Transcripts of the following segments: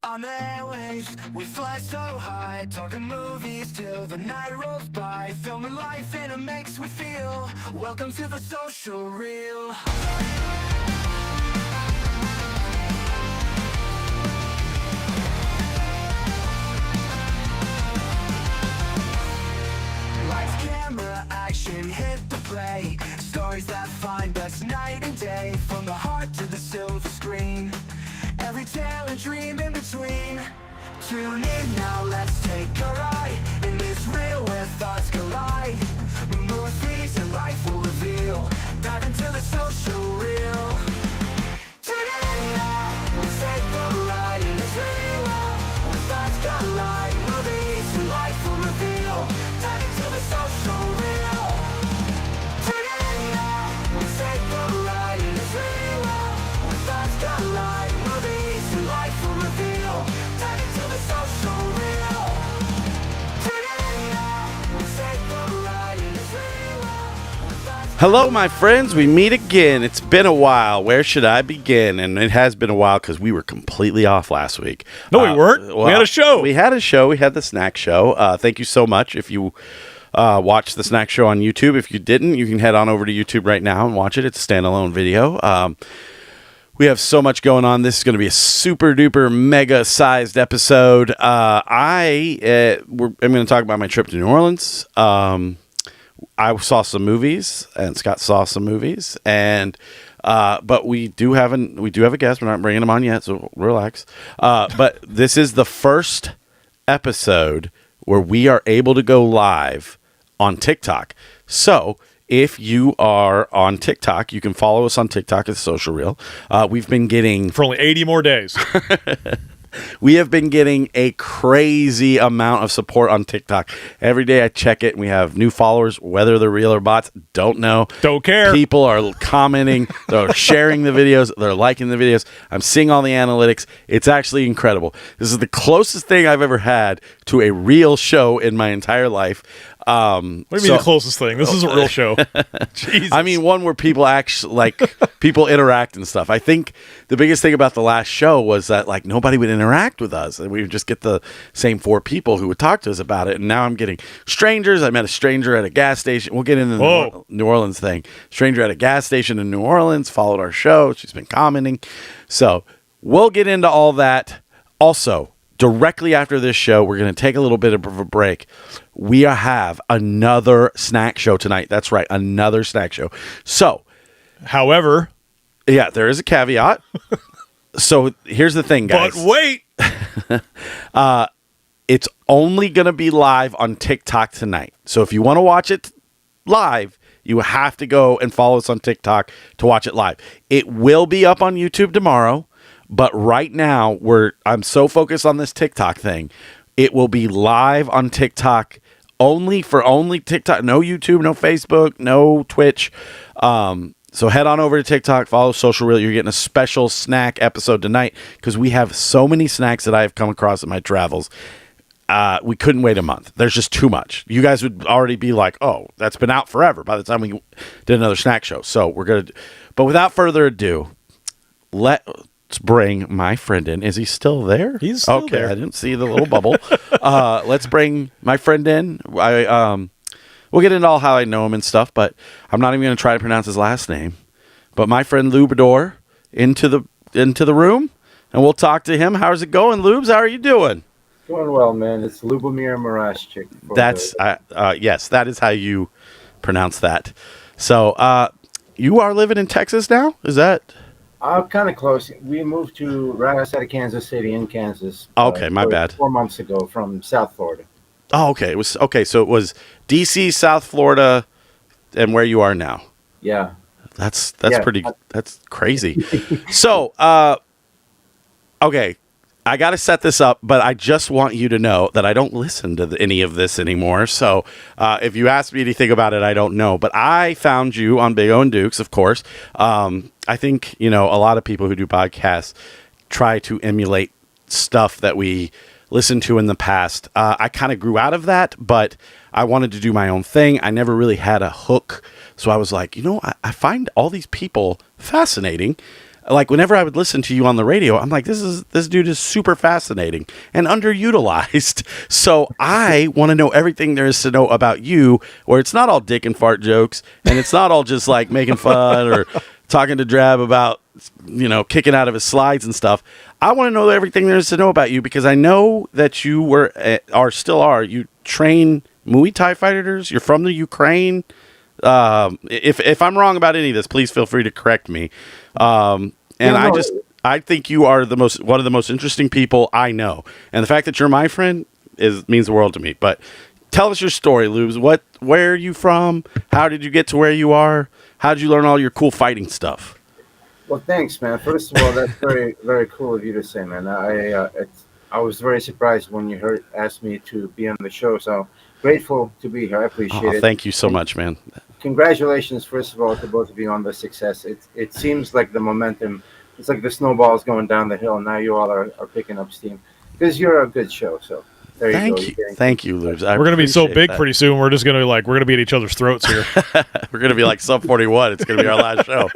On the airwaves, we fly so high, talking movies till the night rolls by, filming life in a mix we feel. Welcome to the social reel. Lights, camera, action, hit the play. Stories that find us night and day, from the heart to the silver screen. Every tale and dream in between. Tune in now, let's take a ride in this reel where thoughts collide. Movies and life will reveal. Dive into the social reel. Tune in now, let's take a ride in this reel where thoughts collide. Movies and life will reveal. Dive into the social reel. Tune in now, let's take a ride in this reel where thoughts collide. Movies and life will reveal. Dive into the social reel. Tune in now, let's take a ride in this reel where thoughts Hello, my friends. We meet again. It's been a while. Where should I begin? And it has been a while because we were completely off last week. No, we weren't. We had a show. We had a show. We had the snack show. Thank you so much. If you watched the snack show on YouTube, if you didn't, you can head on over to YouTube right now and watch it. It's a standalone video. We have so much going on. This is going to be a super duper mega sized episode. I'm going to talk about my trip to New Orleans. I saw some movies, and Scott saw some movies, and but we do have a guest. We're not bringing him on yet, so relax. But this is the first episode where we are able to go live on TikTok. So if you are on TikTok, you can follow us on TikTok at Social Reel. We've been getting For only 80 more days. We have been getting a crazy amount of support on TikTok. Every day I check it, and we have new followers, whether they're real or bots, don't know. Don't care. People are commenting, they're sharing the videos, they're liking the videos. I'm seeing all the analytics. It's actually incredible. This is the closest thing I've ever had to a real show in my entire life. What do you mean the closest thing? This is a real show. Jesus. I mean, one where people actually, people interact and stuff. I think the biggest thing about the last show was that, nobody would interact with us. And we would just get the same four people who would talk to us about it. And now I'm getting strangers. I met a stranger at a gas station. We'll get into the New Orleans thing. Stranger at a gas station in New Orleans followed our show. She's been commenting. So we'll get into all that. Also, directly after this show, we're going to take a little bit of a break. We have another snack show tonight. That's right, another snack show. So, However, yeah, there is a caveat. So here's the thing, guys. but wait. It's only going to be live on TikTok tonight. So if you want to watch it live, you have to go and follow us on TikTok to watch it live. It will be up on YouTube tomorrow. But right now, I'm so focused on this TikTok thing. It will be live on TikTok only TikTok. No YouTube, no Facebook, no Twitch. So head on over to TikTok, follow Social Reel. You're getting a special snack episode tonight because we have so many snacks that I've come across in my travels. We couldn't wait a month. There's just too much. You guys would already be like, oh, that's been out forever by the time we did another snack show. So but without further ado, let's bring my friend in. Is he still there? He's still okay, there. I didn't see the little bubble. Let's bring my friend in. We'll get into all how I know him and stuff, but I'm not even going to try to pronounce his last name. But my friend Lubomyr into the room, and we'll talk to him. How's it going, Lubes? How are you doing? Doing well, man. It's Lubomyr Murashchik. That's yes, that is how you pronounce that. So you are living in Texas now? Is that? Kind of close. We moved to right outside of Kansas City in Kansas. Okay, my bad. 4 months ago from South Florida. Oh, okay. It was okay. So it was DC, South Florida, and where you are now. Yeah. That's crazy. So, okay, I got to set this up, but I just want you to know that I don't listen to any of this anymore. So, if you ask me anything about it, I don't know. But I found you on Big O and Dukes, of course. I think a lot of people who do podcasts try to emulate stuff that we listened to in the past. I kind of grew out of that, but I wanted to do my own thing. I never really had a hook. So I was like, I find all these people fascinating. like whenever I would listen to you on the radio, I'm like, this dude is super fascinating and underutilized. So I want to know everything there is to know about you, where it's not all dick and fart jokes, and it's not all just like making fun or talking to Drab about, kicking out of his slides and stuff. I want to know everything there is to know about you, because I know that you you train Muay Thai fighters. You're from the Ukraine. If I'm wrong about any of this, please feel free to correct me. I think you are one of the most interesting people I know, and the fact that you're my friend means the world to me. But tell us your story, Lubes. Where are you from? How did you get to where you are? How did you learn all your cool fighting stuff? Well, thanks, man. First of all, that's very, very cool of you to say, man. I was very surprised when you asked me to be on the show. So grateful to be here. I appreciate it. Thank you so much, man. Congratulations, first of all, to both of you on the success. It seems like the momentum, it's like the snowball's going down the hill. Now you all are picking up steam, because you're a good show. So there you go. Thank you, Lubes. We're going to be so big pretty soon. We're just going to we're going to be at each other's throats here. We're going to be like Sub 41. It's going to be our last show.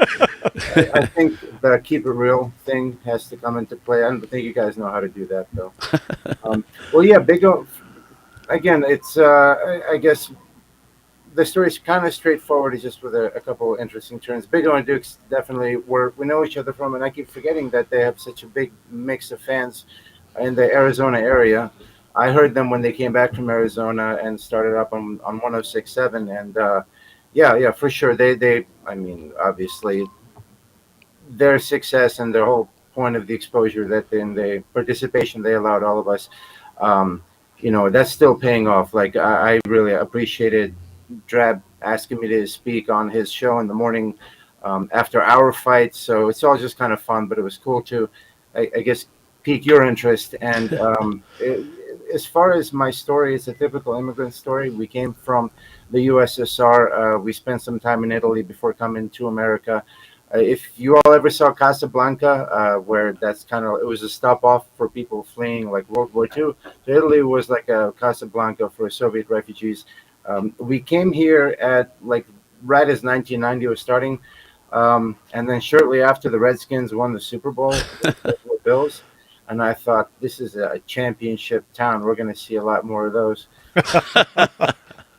I think the keep it real thing has to come into play. I don't think you guys know how to do that, though. Well, yeah, Big O. Again, it's I guess the story's kind of straightforward. It's just with a couple of interesting turns. Big O and Dukes definitely we know each other from, and I keep forgetting that they have such a big mix of fans in the Arizona area. I heard them when they came back from Arizona and started up on 106.7, and yeah, for sure. They I mean, obviously, their success and their whole point of the exposure that in the participation they allowed all of us, that's still paying off. Like I really appreciated Drab asking me to speak on his show in the morning after our fight. So it's all just kind of fun, but it was cool to, I guess, pique your interest. And as far as my story, it's a typical immigrant story. We came from the USSR. We spent some time in Italy before coming to America. If you all ever saw Casablanca, where it was a stop off for people fleeing like World War II. So Italy was like a Casablanca for Soviet refugees. We came here at right as 1990 was starting. And then shortly after the Redskins won the Super Bowl with the Bills. And I thought, this is a championship town. We're going to see a lot more of those.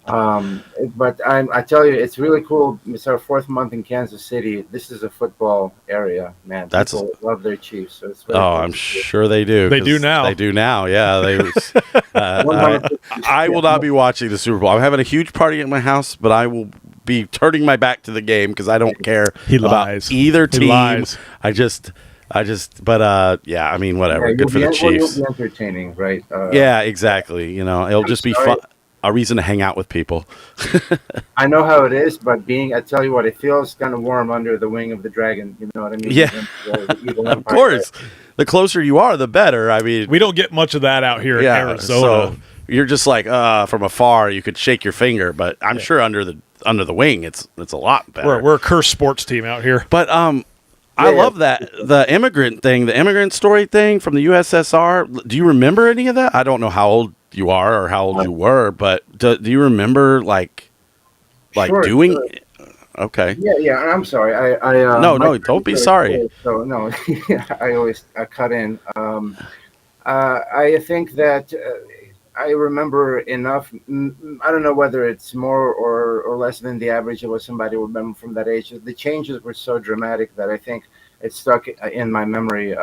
But I tell you, it's really cool. It's our 4th month in Kansas City. This is a football area, man. People love their Chiefs. So it's I'm sure they do. They do now. They do now. Yeah. I will not be watching the Super Bowl. I'm having a huge party at my house, but I will be turning my back to the game because I don't care about either team. Yeah, I mean, whatever. Yeah, good for the Chiefs. You'll be entertaining, right? Yeah, exactly. It'll just be fun. A reason to hang out with people. I know how it is, but I tell you what, it feels kind of warm under the wing of the dragon. You know what I mean? Yeah, of course. The closer you are, the better. I mean, we don't get much of that out here in Arizona. So you're just like from afar, you could shake your finger, but I'm sure under the wing, it's a lot better. We're a cursed sports team out here. But I love that the immigrant story thing from the USSR. Do you remember any of that? I don't know how old you are or how old you were, but do you remember sure, doing? Sure. Okay. Yeah. I'm sorry. No, don't be sorry. So no, I always cut in. I think that I remember enough. I don't know whether it's more or less than the average of what somebody would remember from that age. The changes were so dramatic that I think it stuck in my memory.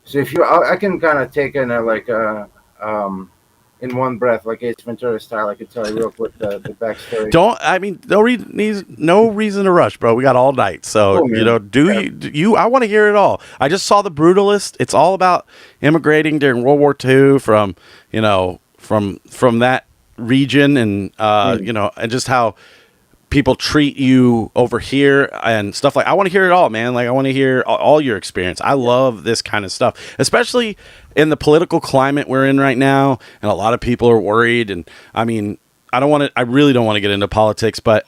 So I can kind of take in in one breath, like Ace Ventura style. I could tell you real quick the backstory. No reason to rush, bro. We got all night, so I want to hear it all. I just saw The Brutalist. It's all about immigrating during World War II from that region, and and just how people treat you over here and stuff. I want to hear it all, man. I want to hear all your experience. I love this kind of stuff, especially in the political climate we're in right now, and a lot of people are worried. And I mean, I really don't want to get into politics, but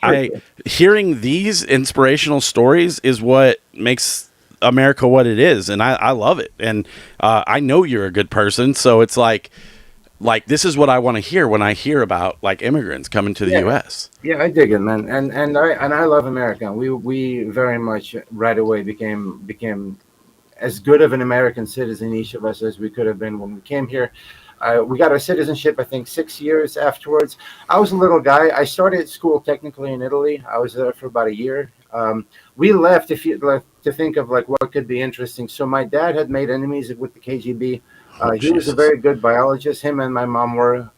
hearing these inspirational stories is what makes America what it is, and I love it. And I know you're a good person, so it's like, like this is what I want to hear when I hear about like immigrants coming to the Yeah, U.S. yeah, I dig it, man, and I love America. We very much right away became as good of an American citizen, each of us, as we could have been when we came here. We got our citizenship, I think, 6 years afterwards. I was a little guy. I started school technically in Italy. I was there for about a year. We left, if you like, to think of like what could be interesting. So my dad had made enemies with the KGB. Oh He was a Jesus! very good biologist. Him and my mom were.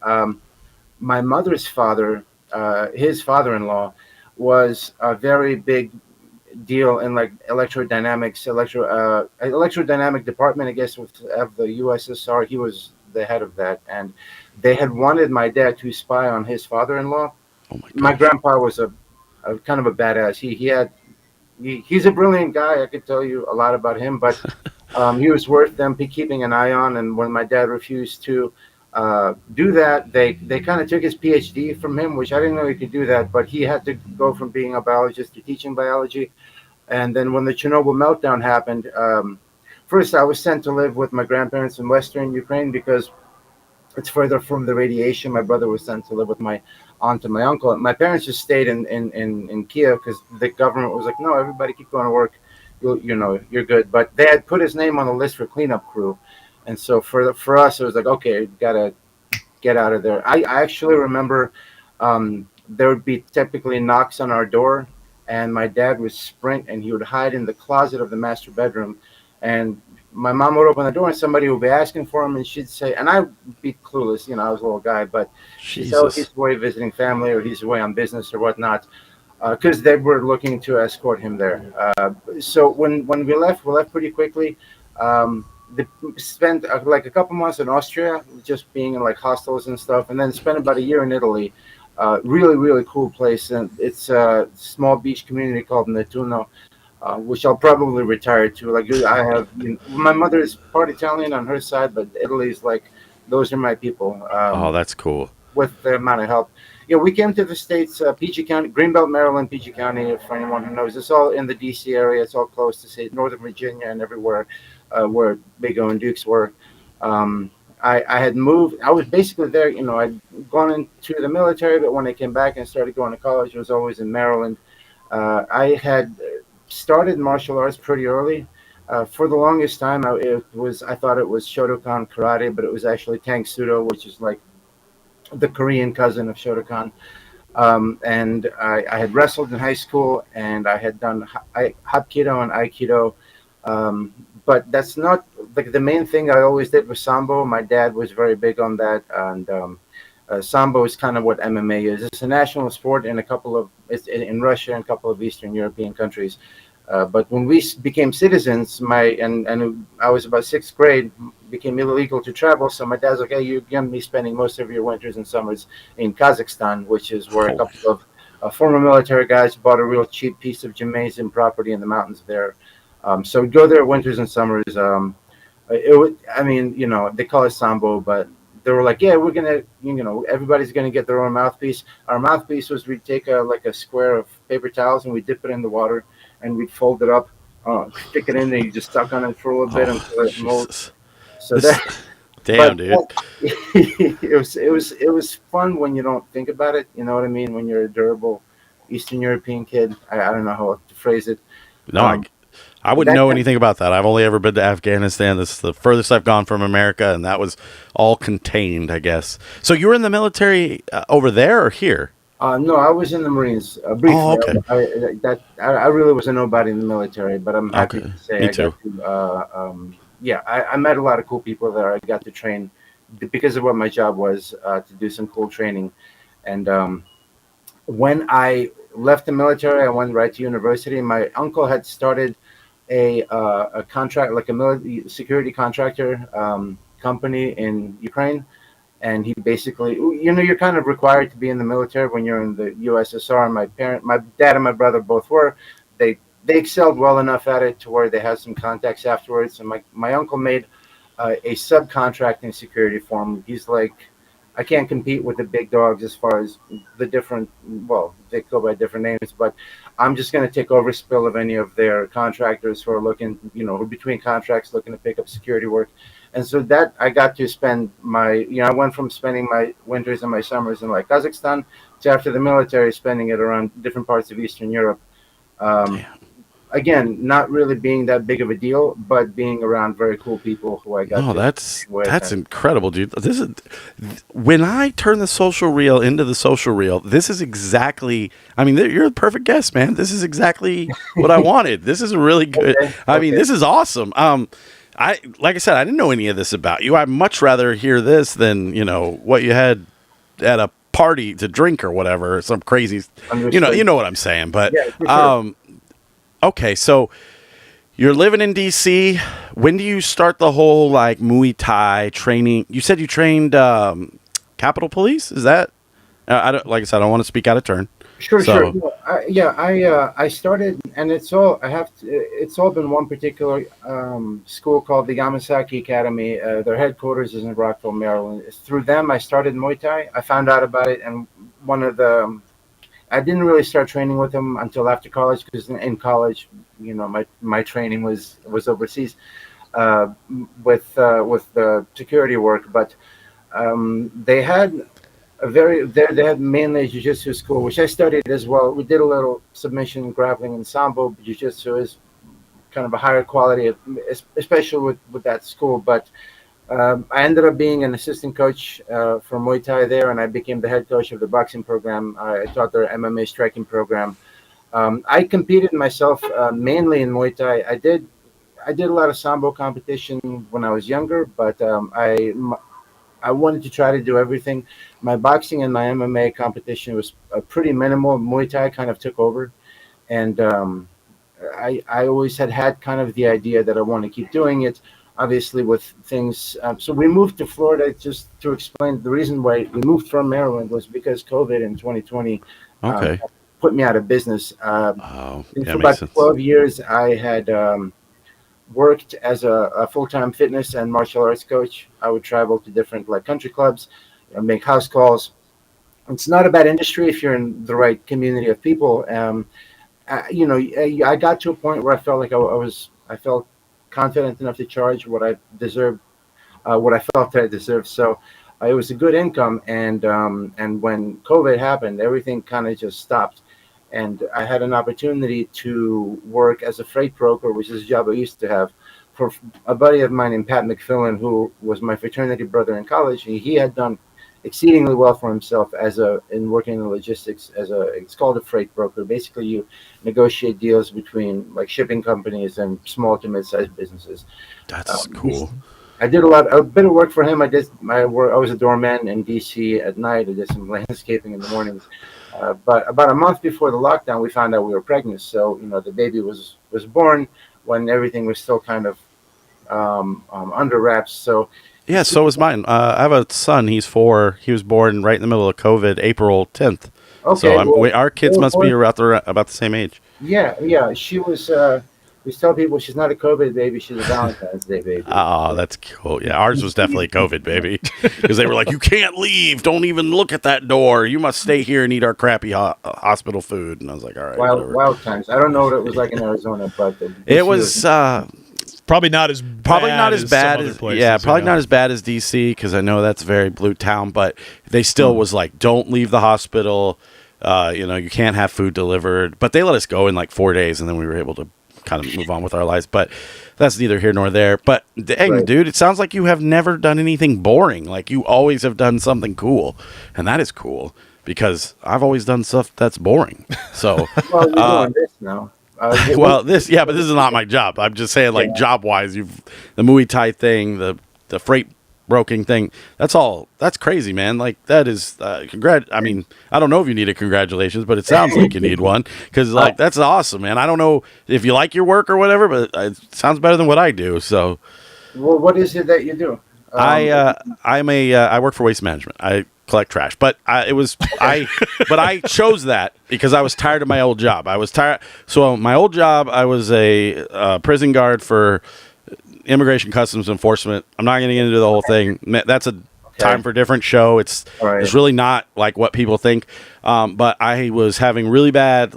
My mother's father, his father-in-law, was a very big deal in like electrodynamic department, I guess, of the USSR. He was the head of that, and they had wanted my dad to spy on his father-in-law. Oh my My gosh! grandpa was a kind of a badass. He's a brilliant guy. I could tell you a lot about him, but he was worth them keeping an eye on. And when my dad refused to do that, they kind of took his PhD from him, which I didn't know he could do that. But he had to go from being a biologist to teaching biology. And then when the Chernobyl meltdown happened, first I was sent to live with my grandparents in Western Ukraine because it's further from the radiation. My brother was sent to live with my aunt and my uncle. My parents just stayed in Kiev because the government was like, no, everybody keep going to work. You're good. But they had put his name on the list for cleanup crew. And so for us, it was like, okay, gotta get out of there. I actually remember there would be typically knocks on our door, and my dad would sprint and he would hide in the closet of the master bedroom. And my mom would open the door and somebody would be asking for him, and she'd say, and I'd be clueless, I was a little guy, but she'd say, oh, Jesus! he's away visiting family or he's away on business or whatnot, because they were looking to escort him there. So when we left pretty quickly. They spent like a couple months in Austria, just being in like hostels and stuff, and then spent about a year in Italy. Really, really cool place, and it's a small beach community called Nettuno, which I'll probably retire to. Like I have, my mother is part Italian on her side, but Italy's like those are my people. Oh, that's cool. With the amount of help. We came to the States, PG County, Greenbelt, Maryland, PG County, for anyone who knows. It's all in the D.C. area. It's all close to, say, Northern Virginia and everywhere where Big O and Dukes were. I had moved. I was basically there. I'd gone into the military, but when I came back and started going to college, I was always in Maryland. I had started martial arts pretty early. For the longest time, I thought it was Shotokan karate, but it was actually Tang Sudo, which is like the Korean cousin of Shotokan. And I had wrestled in high school, and I had done Hapkido and Aikido. But that's not like the main thing I always did was Sambo. My dad was very big on that. And Sambo is kind of what MMA is. It's a national sport in it's in Russia and a couple of Eastern European countries. But when we became citizens, and I was about sixth grade, became illegal to travel. So my dad's like, "Hey, you're gonna be spending most of your winters and summers in Kazakhstan, which is where a Oh, couple of former military guys bought a real cheap piece of gymnasium property in the mountains there. So we'd go there winters and summers. It would, I mean, they call it Sambo, but they were like, yeah, we're gonna, everybody's gonna get their own mouthpiece. Our mouthpiece was we'd take like a square of paper towels and we'd dip it in the water and we'd fold it up, stick it in there. You just stuck on it for a little bit oh, until it molds. Jesus! So This, that, damn, but dude. it was fun when you don't think about it. You know what I mean? When you're a durable Eastern European kid, I don't know how to phrase it. No, Um, I wouldn't that know kind anything about that. I've only ever been to Afghanistan. This is the furthest I've gone from America, and that was all contained, I guess. So you were in the military over there or here? No, I was in the Marines Oh, briefly. okay. I really was a nobody in the military, but I'm happy Okay. to say Me I got too. to. Yeah, I met a lot of cool people there. I got to train because of what my job was to do some cool training. And when I left the military, I went right to university. My uncle had started a contract, like a security contractor company in Ukraine, and he basically, you're kind of required to be in the military when you're in the USSR. My dad and my brother both were. They excelled well enough at it to where they had some contacts afterwards. And my uncle made a subcontracting security firm. He's like, I can't compete with the big dogs as far as the different. Well, they go by different names, but I'm just going to take over spill of any of their contractors who are looking, who are between contracts looking to pick up security work. And so that I got to spend I went from spending my winters and my summers in like Kazakhstan to after the military spending it around different parts of Eastern Europe. Um, Again, not really being that big of a deal, but being around very cool people who I got. No, that's incredible, dude. This is when I turn the social reel into the social reel. This is exactly. I mean, you're the perfect guest, man. This is exactly what I wanted. This is really good. Okay. I mean, this is awesome. Like I said, I didn't know any of this about you. I'd much rather hear this than what you had at a party to drink or whatever. Some crazy. Understood. You know what I'm saying, but yeah, for sure. Okay, so you're living in DC. When do you start the whole like Muay Thai training? You said you trained Capitol Police. Is that? Like I said, I don't want to speak out of turn. Sure. I started, and it's all been one particular school called the Yamasaki Academy. Their headquarters is in Rockville, Maryland. It's through them I started Muay Thai. I found out about it, and I didn't really start training with them until after college, because in college, my training was overseas with the security work. But they had they had mainly a jiu-jitsu school, which I studied as well. We did a little submission, grappling, and sambo. Jiu-jitsu is kind of a higher quality, especially with that school. But I ended up being an assistant coach for Muay Thai there, and I became the head coach of the boxing program. I taught their MMA striking program. I competed myself mainly in Muay Thai. I did a lot of sambo competition when I was younger, but I wanted to try to do everything. My boxing and my MMA competition was pretty minimal. Muay Thai kind of took over, and I always had kind of the idea that I want to keep doing it. Obviously, with things, so we moved to Florida. Just to explain, the reason why we moved from Maryland was because COVID in 2020 put me out of business. For about 12 years, I had worked as a full-time fitness and martial arts coach. I would travel to different country clubs, make house calls. It's not a bad industry if you're in the right community of people. I got to a point where I felt like I felt confident enough to charge what I deserved, what I felt that I deserved. So it was a good income, and when COVID happened, everything kind of just stopped, and I had an opportunity to work as a freight broker, which is a job I used to have, for a buddy of mine named Pat McFillan, who was my fraternity brother in college. He had done exceedingly well for himself in working in logistics it's called a freight broker. Basically, you negotiate deals between shipping companies and small to mid-sized businesses. That's cool. I did a bit of work for him. I was a doorman in DC at night. I did some landscaping in the mornings. But about a month before the lockdown, we found out we were pregnant. So the baby was born when everything was still kind of under wraps. So. Yeah, so was mine. I have a son. He's 4. He was born right in the middle of COVID, April 10th. Okay. So our kids must be about the same age. Yeah. She was. We tell people she's not a COVID baby. She's a Valentine's Day baby. Oh, that's cool. Yeah, ours was definitely a COVID baby, because they were like, "You can't leave. Don't even look at that door. You must stay here and eat our crappy hospital food." And I was like, "All right." Wild times. I don't know what it was like in Arizona, but it was. Probably not as bad as not as bad as DC, because I know that's a very blue town, but they still was like, don't leave the hospital. You can't have food delivered. But they let us go in 4 days, and then we were able to kind of move on with our lives. But that's neither here nor there. But dang, right. Dude, it sounds like you have never done anything boring. Like you always have done something cool, and that is cool, because I've always done stuff that's boring. So well, you're doing this now. But this is not my job. I'm just saying, job wise, the Muay Thai thing, the freight broking thing. That's crazy, man. That is I mean, I don't know if you need a congratulations, but it sounds like you need one, because that's awesome, man. I don't know if you like your work or whatever, but it sounds better than what I do. So, well, what is it that you do? I work for waste management. I collect trash, but I chose that because I was tired of my old job. I was tired. So my old job, I was a prison guard for Immigration Customs Enforcement. I'm not going to get into the whole thing. That's a time for a different show. It's really not like what people think. But I was having really bad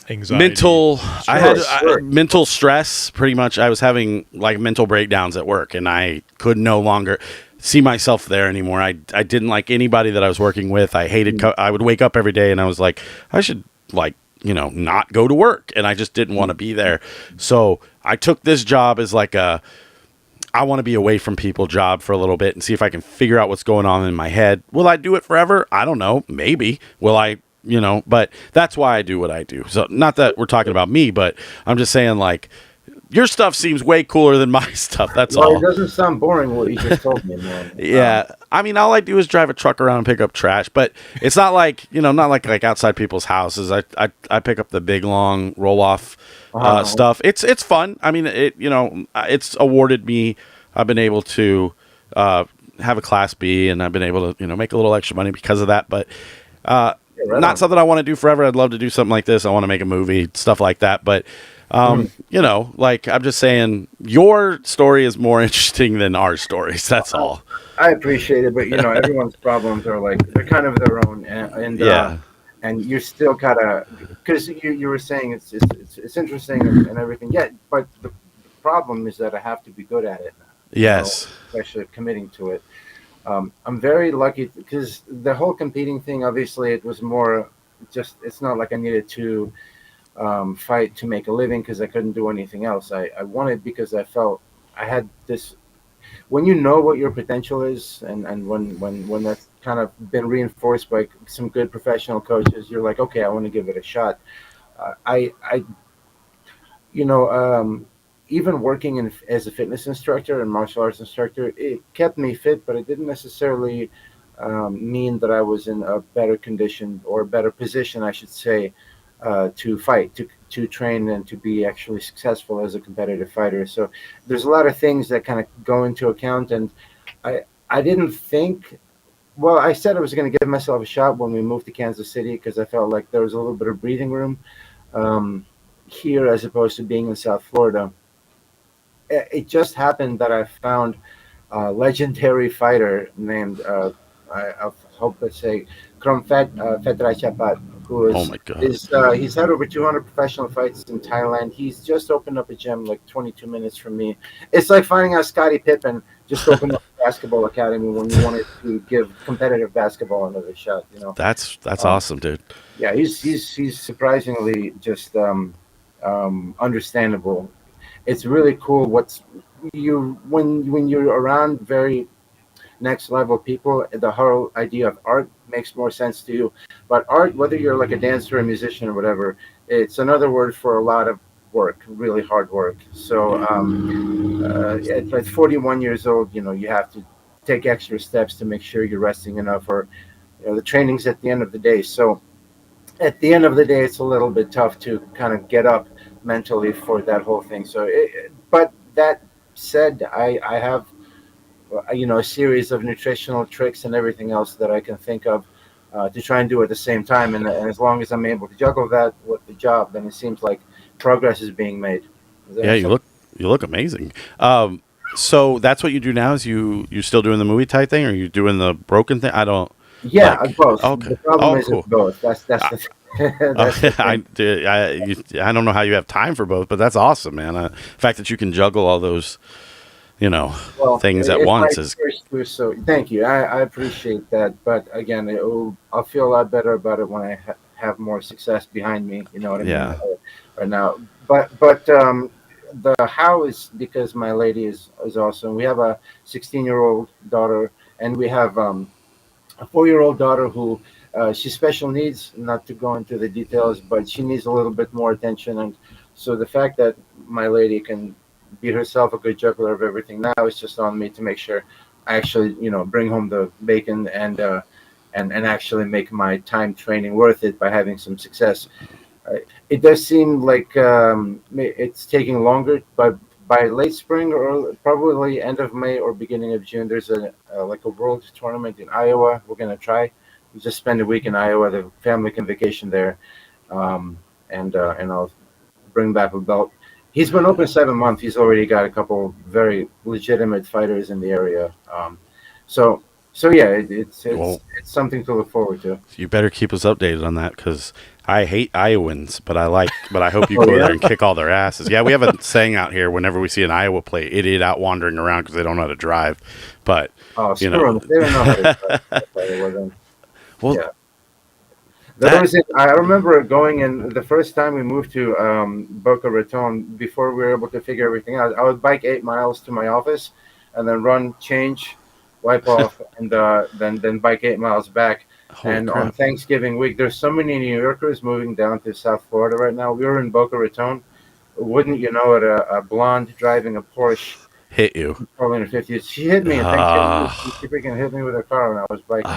Anxiety. mental. I had Sure. mental stress. Pretty much, I was having like mental breakdowns at work, and I could no longer see myself there anymore. I didn't like anybody that I was working with. I hated. I would wake up every day, and I was like, I should like not go to work, and I just didn't want to be there. So I took this job as like I want to be away from people job for a little bit and see if I can figure out what's going on in my head. Will I do it forever? I don't know. Maybe. Will I? But that's why I do what I do. So not that we're talking about me, but I'm just saying like your stuff seems way cooler than my stuff. That's Well, all. it doesn't sound boring what you just told me, man. Yeah. I mean, all I do is drive a truck around and pick up trash, but it's not like, not like outside people's houses. I pick up the big, long roll off stuff. It's fun. I mean, it's awarded me. I've been able to have a class B, and I've been able to, make a little extra money because of that. But not something I want to do forever. I'd love to do something like this. I want to make a movie, stuff like that. But like I'm just saying, your story is more interesting than our stories. That's all. I appreciate it, but everyone's problems are like they're kind of their own, and Yeah. and you're still kind of because you were saying it's interesting and everything. Yeah, but the problem is that I have to be good at it. Yes. Especially committing to it. I'm very lucky because the whole competing thing, obviously, it was more just. It's not like I needed to fight to make a living because I couldn't do anything else. I wanted because I felt I had this. When you know what your potential is, and when that's kind of been reinforced by some good professional coaches, you're like, okay, I want to give it a shot. I you know, even working as a fitness instructor and martial arts instructor, it kept me fit, but it didn't necessarily mean that I was in a better condition or a better position, I should say, to fight, to train, and to be actually successful as a competitive fighter. So there's a lot of things that kind of go into account, and I didn't think. Well, I said I was going to give myself a shot when we moved to Kansas City because I felt like there was a little bit of breathing room here as opposed to being in South Florida. It just happened that I found a legendary fighter named I hope to say Fetra Chapat, who Oh my God. he's had over 200 professional fights in Thailand. He's just opened up a gym like 22 minutes from me. It's like finding out Scottie Pippen just opened up a basketball academy when you wanted to give competitive basketball another shot. That's awesome, dude. Yeah, he's surprisingly just understandable. It's really cool. When you're around very next level people, the whole idea of art makes more sense to you. But art, whether you're like a dancer, a musician, or whatever, it's another word for a lot of work, really hard work. So at 41 years old, you have to take extra steps to make sure you're resting enough, or the training's at the end of the day. So at the end of the day, it's a little bit tough to kind of get up mentally for that whole thing. So, but that said, I have a series of nutritional tricks and everything else that I can think of to try and do at the same time. And as long as I'm able to juggle that with the job, then it seems like progress is being made. Yeah, you look amazing. So that's what you do now? Is you still doing the Muay Thai thing, or you doing the broken thing? I don't. Yeah, like, both. Okay. The problem is cool. it's both. That's the that's the thing. I don't know how you have time for both, but that's awesome, man. The fact that you can juggle all those, Well, things at it's once my is. first tour, so thank you. I appreciate that. But again, I'll feel a lot better about it when I have more success behind me. You know what I Yeah. mean? Right now, but the how is because my lady is awesome. We have a 16-year-old daughter, and we have a 4-year-old daughter who she's special needs. Not to go into the details, but she needs a little bit more attention. And so the fact that my lady can be herself a good juggler of everything now is just on me to make sure I actually bring home the bacon and actually make my time training worth it by having some success. It does seem like it's taking longer, but by late spring or probably end of May or beginning of June, there's like a world tournament in Iowa. We're gonna try. We just spend a week in Iowa. The family can vacation there, and I'll bring back a belt. He's been open 7 months. He's already got a couple very legitimate fighters in the area. So So yeah, it's Well, it's something to look forward to. you better keep us updated on that because I hate Iowans, but I hope you Oh, go yeah? there and kick all their asses. Yeah, we have a saying out here whenever we see an Iowa play, idiot out wandering around because they don't know how to drive. But Oh, you screw know, them. They don't know how to play. Well, then, well, yeah. I remember going in the first time we moved to Boca Raton before we were able to figure everything out. I would bike 8 miles to my office, and then run, change, wipe off, and then bike 8 miles back. holy And on crap. Thanksgiving week, there's so many New Yorkers moving down to South Florida right now. We were in Boca Raton. Wouldn't you know it? A blonde driving a Porsche Hit you. 450. She hit me, and Thanksgiving, she freaking hit me with her car when I was biking.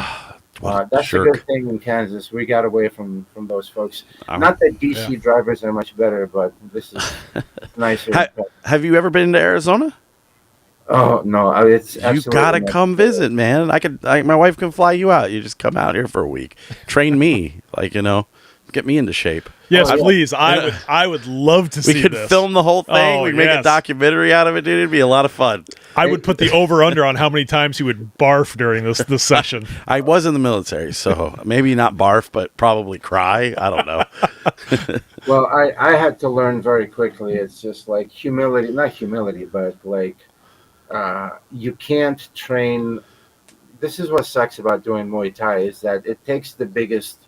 What a That's a jerk. good thing in Kansas. We got away from those folks. Um, Not that DC drivers are much better, but this is nicer. Have you ever been to Arizona? Oh no, it's You absolutely gotta not. come visit, man. My wife can fly you out. You just come out here for a week, train me, get me into shape. Yes, Oh, yeah. please. I would love to see We could this. film the whole thing. Oh, We'd make a yes. documentary out of it, dude. It'd be a lot of fun. I would put the over under on how many times he would barf during this session. I was in the military, so maybe not barf, but probably cry. I don't know. Well, I had to learn very quickly. It's just like humility, not humility, but like you can't train. This is what sucks about doing Muay Thai is that it takes the biggest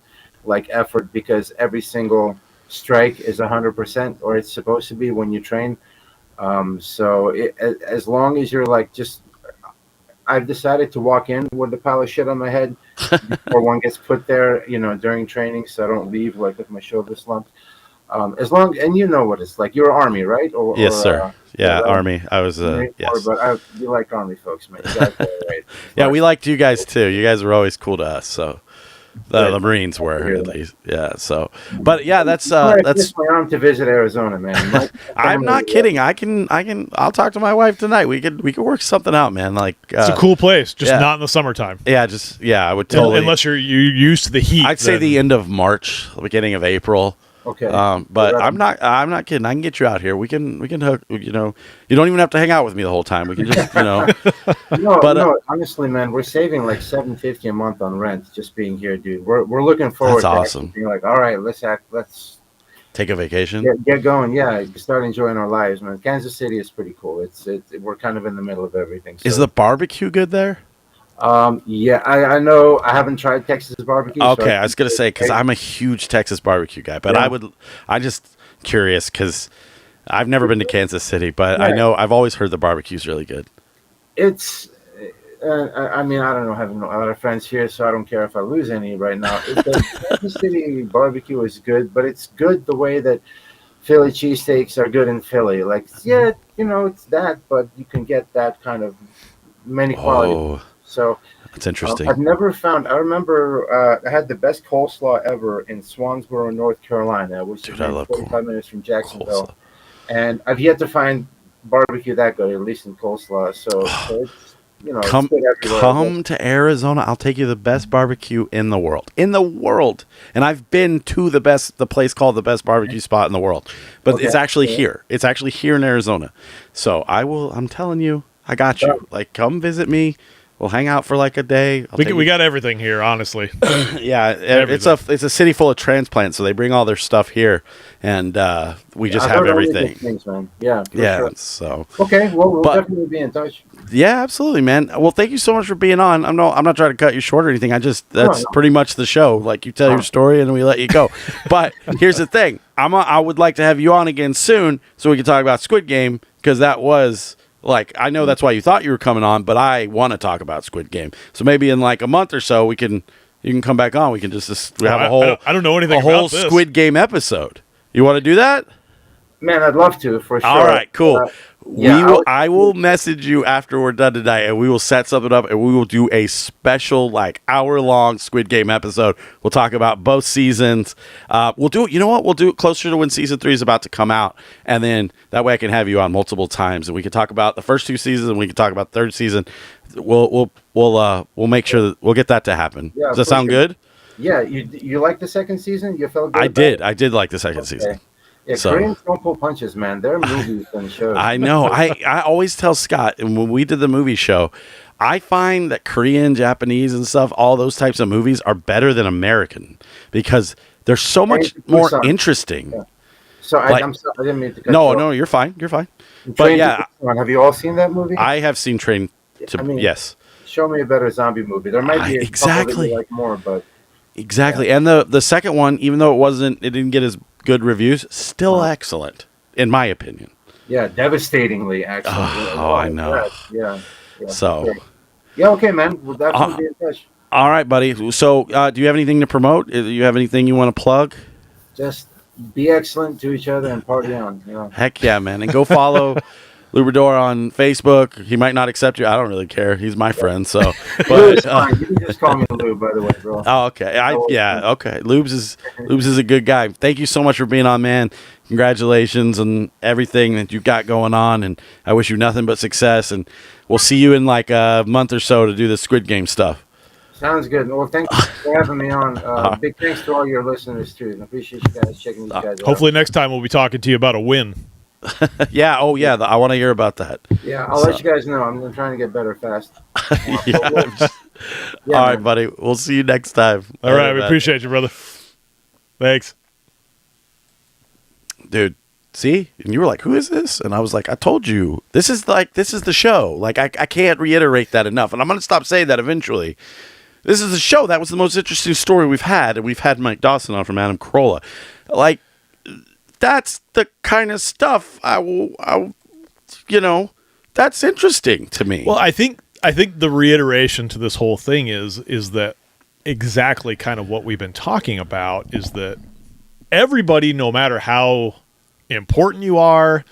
like effort because every single strike is 100%, or it's supposed to be when you train. As long as you're like just, I've decided to walk in with a pile of shit on my head before one gets put there, during training, so I don't leave like with my shoulders slumped. As long, and you know what it's like. You're Army, right? Yes, sir. Yeah, right? Army. I was, Marine Corps, yes. But you like Army folks, man. You guys are right. Yeah, we liked you guys too. You guys were always cool to us, so. The Marines were, Yeah. at least. Yeah, so. But yeah, that's I twist my arm to visit Arizona, man. I'm not kidding. I'll talk to my wife tonight. We could work something out, man. Like It's a cool place, just yeah. not in the summertime. I would totally. Unless you're used to the heat. I'd say then- the end of March, the beginning of April. Okay. But Right. I'm not kidding. I can get you out here. We can hook. You don't even have to hang out with me the whole time. We can just No, but, no, honestly, man, we're saving like $750 a month on rent just being here, dude. We're looking forward. That's to awesome. actually being like, all right, let's take a vacation. get going. Yeah, start enjoying our lives, man. Kansas City is pretty cool. We're kind of in the middle of everything. So. Is the barbecue good there? Yeah, I know. I haven't tried Texas barbecue. so Okay, I was gonna say because I'm a huge Texas barbecue guy, but Yeah. I just curious because I've never been to Kansas City, but I Right. know I've always heard the barbecue's really good. It's. I mean, I don't know. I have a lot of friends here, so I don't care if I lose any right now. The Kansas City barbecue is good, but it's good the way that Philly cheesesteaks are good in Philly. Like, yeah, it's that, but you can get that kind of many quality. Oh, So that's interesting. I've never found. I remember I had the best coleslaw ever in Swansboro, North Carolina, which Dude, is I like love 45 minutes from Jacksonville. Coleslaw. And I've yet to find barbecue that good, at least in coleslaw. So it's Come it's good everywhere. come to Arizona. I'll take you the best barbecue in the world. In the world. And I've been to the place called the best barbecue spot in the world. But Okay. it's actually here. It's actually here in Arizona. So I'm telling you, I got you. Like, come visit me. We'll hang out for like a day. We got everything here, honestly. Yeah, it's a city full of transplants, so they bring all their stuff here, and we just I've have heard only good everything. things, man. Yeah. For Yeah, Sure. so Okay. Well, we'll But- definitely be in touch. yeah, absolutely, man. Well, thank you so much for being on. I'm not trying to cut you short or anything. That's no. pretty much the show. Like, you tell your story and we let you go. But here's the thing: I would like to have you on again soon so we can talk about Squid Game because that was. Like, I know that's why you thought you were coming on, but I want to talk about Squid Game. So maybe in like a month or so, you can come back on. We can just we have a whole I don't know anything a whole about this. Squid Game episode. You want to do that? Man, I'd love to, for sure. All right, cool. yeah, I will message you after we're done tonight, and we will set something up, and we will do a special like hour-long Squid Game episode. We'll talk about both seasons. We'll do it. You know what? We'll do it closer to when season 3 is about to come out, and then that way I can have you on multiple times, and we can talk about the first 2 seasons, and we can talk about the 3rd season. We'll make sure that we'll get that to happen. Yeah, Does that for sound sure. good? Yeah, you like the second season? You felt good? I about did. it? I did like the second Okay. season. Yeah, So- Koreans don't pull punches, man. They're movies and shows. I know. I always tell Scott, and when we did the movie show, I find that Korean, Japanese, and stuff, all those types of movies are better than American because they're so much more interesting. Yeah. So Like- I'm sorry, I didn't mean to cut No, you no, off. you're fine. You're fine. Train But to yeah, Busan, have you all seen that movie? I have seen Train to. I mean, yes, Show me a better zombie movie. There might be a couple that exactly. you like more, but exactly. And the second one, even though it didn't get as good reviews, still excellent in my opinion. yeah, devastatingly actually. Oh, I know. Yeah. So- Okay. Yeah, okay, man. We'll definitely be in touch. All right, buddy. So, do you have anything to promote? Do you have anything you want to plug? Just be excellent to each other and party on. You know. Heck yeah, man. And go follow Lubador on Facebook. He might not accept you. I don't really care. He's my friend. So, Lou but is fine. You can just call me Lou, by the way, bro. oh, okay. Okay. Lubes is a good guy. Thank you so much for being on, man. Congratulations on everything that you've got going on, and I wish you nothing but success. And we'll see you in like a month or so to do the Squid Game stuff. Sounds good. Well, thanks for having me on. Big thanks to all your listeners, too. I appreciate you guys checking these guys out. Hopefully next time we'll be talking to you about a win. Yeah. Oh, yeah. I want to hear about that. Yeah, I'll let you guys know. I'm trying to get better fast. Yeah. Yeah, All right, man. buddy. We'll see you next time. All right, we man. appreciate you, brother. Thanks. Dude, see? And you were like, who is this? And I was like, I told you. This is the show. Like, I can't reiterate that enough. And I'm going to stop saying that eventually. This is the show. That was the most interesting story we've had. And we've had Mike Dawson on from Adam Carolla. Like, that's the kind of stuff that's interesting to me. Well, I think the reiteration to this whole thing is that exactly kind of what we've been talking about is that everybody, no matter how important you are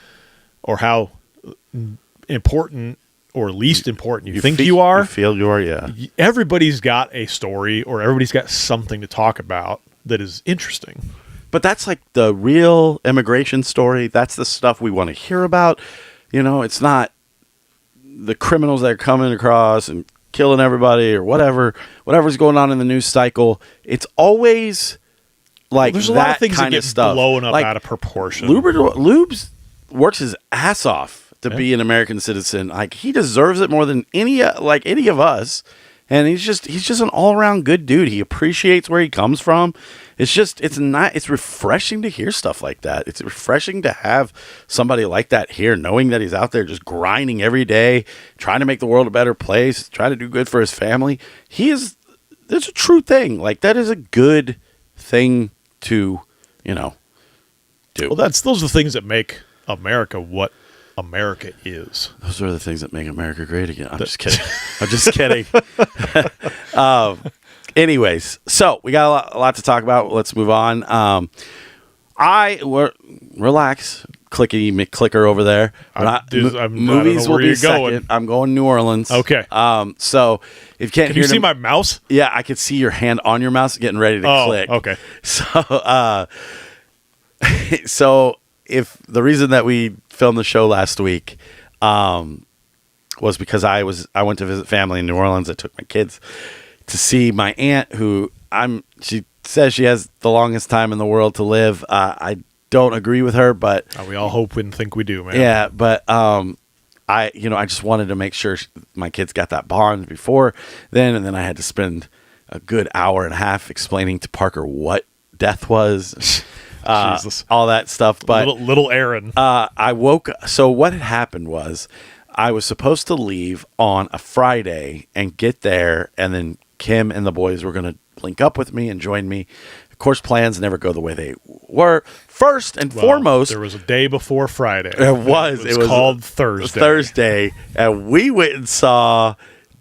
or how important or least important you think you are, You feel you are, yeah. everybody's got a story or everybody's got something to talk about that is interesting. But that's like the real immigration story. That's the stuff we want to hear about. It's not the criminals that are coming across and killing everybody or whatever's going on in the news cycle. It's always like There's a that lot of things that kind get of stuff. blown up Like, out of proportion. Lubes works his ass off to be an American citizen. Like, he deserves it more than any of us. And he's just an all around good dude. He appreciates where he comes from. It's refreshing to hear stuff like that. It's refreshing to have somebody like that here, knowing that he's out there just grinding every day, trying to make the world a better place, trying to do good for his family. There's a true thing. Like, that is a good thing to, do. Well, those are the things that make America what America is. Those are the things that make America great again. I'm just kidding. I'm just kidding. Anyways, so we got a lot to talk about. Let's move on. Relax, clicker over there. Movies will be second. I'm going New Orleans. Okay. So if you can't Can hear you see my mouse? yeah, I could see your hand on your mouse getting ready to click. Okay. So, so if the reason that we filmed the show last week was because I went to visit family in New Orleans. I took my kids to see my aunt, who she says she has the longest time in the world to live. I don't agree with her, but We all hope and think we do, man. yeah, but I just wanted to make sure my kids got that bond before then, and then I had to spend a good hour and a half explaining to Parker what death was, Jesus. all that stuff. But little Aaron. I woke. So what had happened was I was supposed to leave on a Friday and get there, and then Kim and the boys were going to link up with me and join me. Of course, plans never go the way they were. First and foremost, there was a day before Friday. It was called Thursday. Thursday, and we went and saw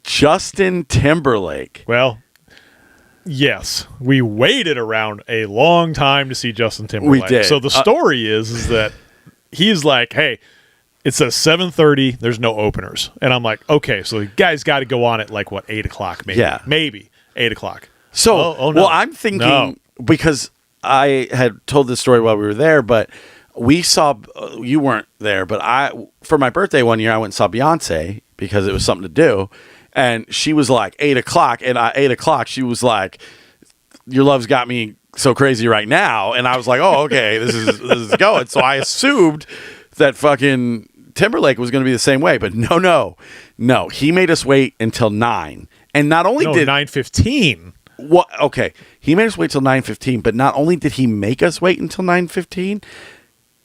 Justin Timberlake. Well, yes, we waited around a long time to see Justin Timberlake. We did. So the story is that he's like, hey, it says 7:30. There's no openers, and I'm like, okay, so the guy's got to go on at like what 8 o'clock, maybe, Yeah. maybe 8 o'clock. So, Oh, no. well, I'm thinking No. because I had told this story while we were there, but we saw you weren't there, but for my birthday one year I went and saw Beyonce because it was something to do, and she was like 8 o'clock, and at 8 o'clock she was like, "Your love's got me so crazy right now. And I was like, oh, okay, this is going. So I assumed that fucking Timberlake was going to be the same way. But no. He made us wait until 9. And not only did 9:15. What? Okay, he made us wait till 9:15. But not only did he make us wait until 9:15,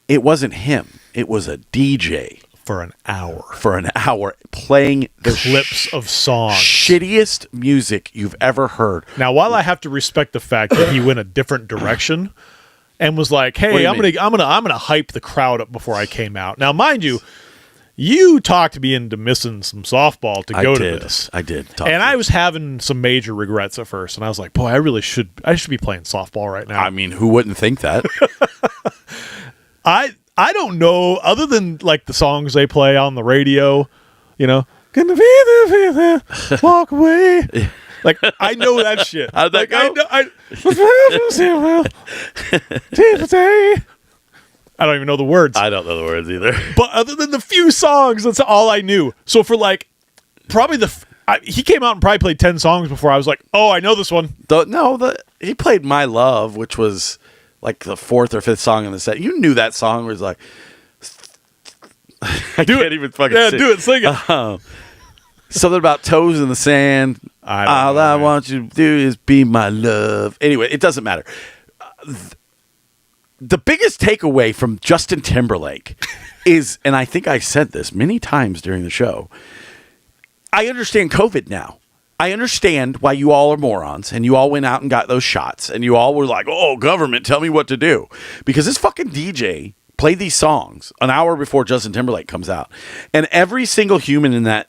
it wasn't him. It was a DJ For an hour. playing the Clips of songs. shittiest music you've ever heard. Now, while I have to respect the fact that he went a different direction and was like, What do "Hey, you I'm mean? gonna hype the crowd up before I came out." Now, mind you, you talked me into missing some softball to go to this. I did. And I was having some major regrets at first, and I was like, "Boy, I should be playing softball right now." I mean, who wouldn't think that? I don't know, other than like the songs they play on the radio, you know, gonna be there, walk away. Like, I know that shit. How'd that go? I don't even know the words. I don't know the words either. But other than the few songs, that's all I knew. So for like, probably he came out and probably played 10 songs before I was like, oh, I know this one. He played My Love, which was like the 4th or 5th song in the set. You knew that song was like, I can't even fucking sing. Do it, sing it. Something about toes in the sand. All I want you to do is be my love. Anyway, it doesn't matter. The biggest takeaway from Justin Timberlake is, and I think I said this many times during the show, I understand COVID now. I understand why you all are morons and you all went out and got those shots and you all were like, oh, government, tell me what to do. Because this fucking DJ played these songs an hour before Justin Timberlake comes out. And every single human in that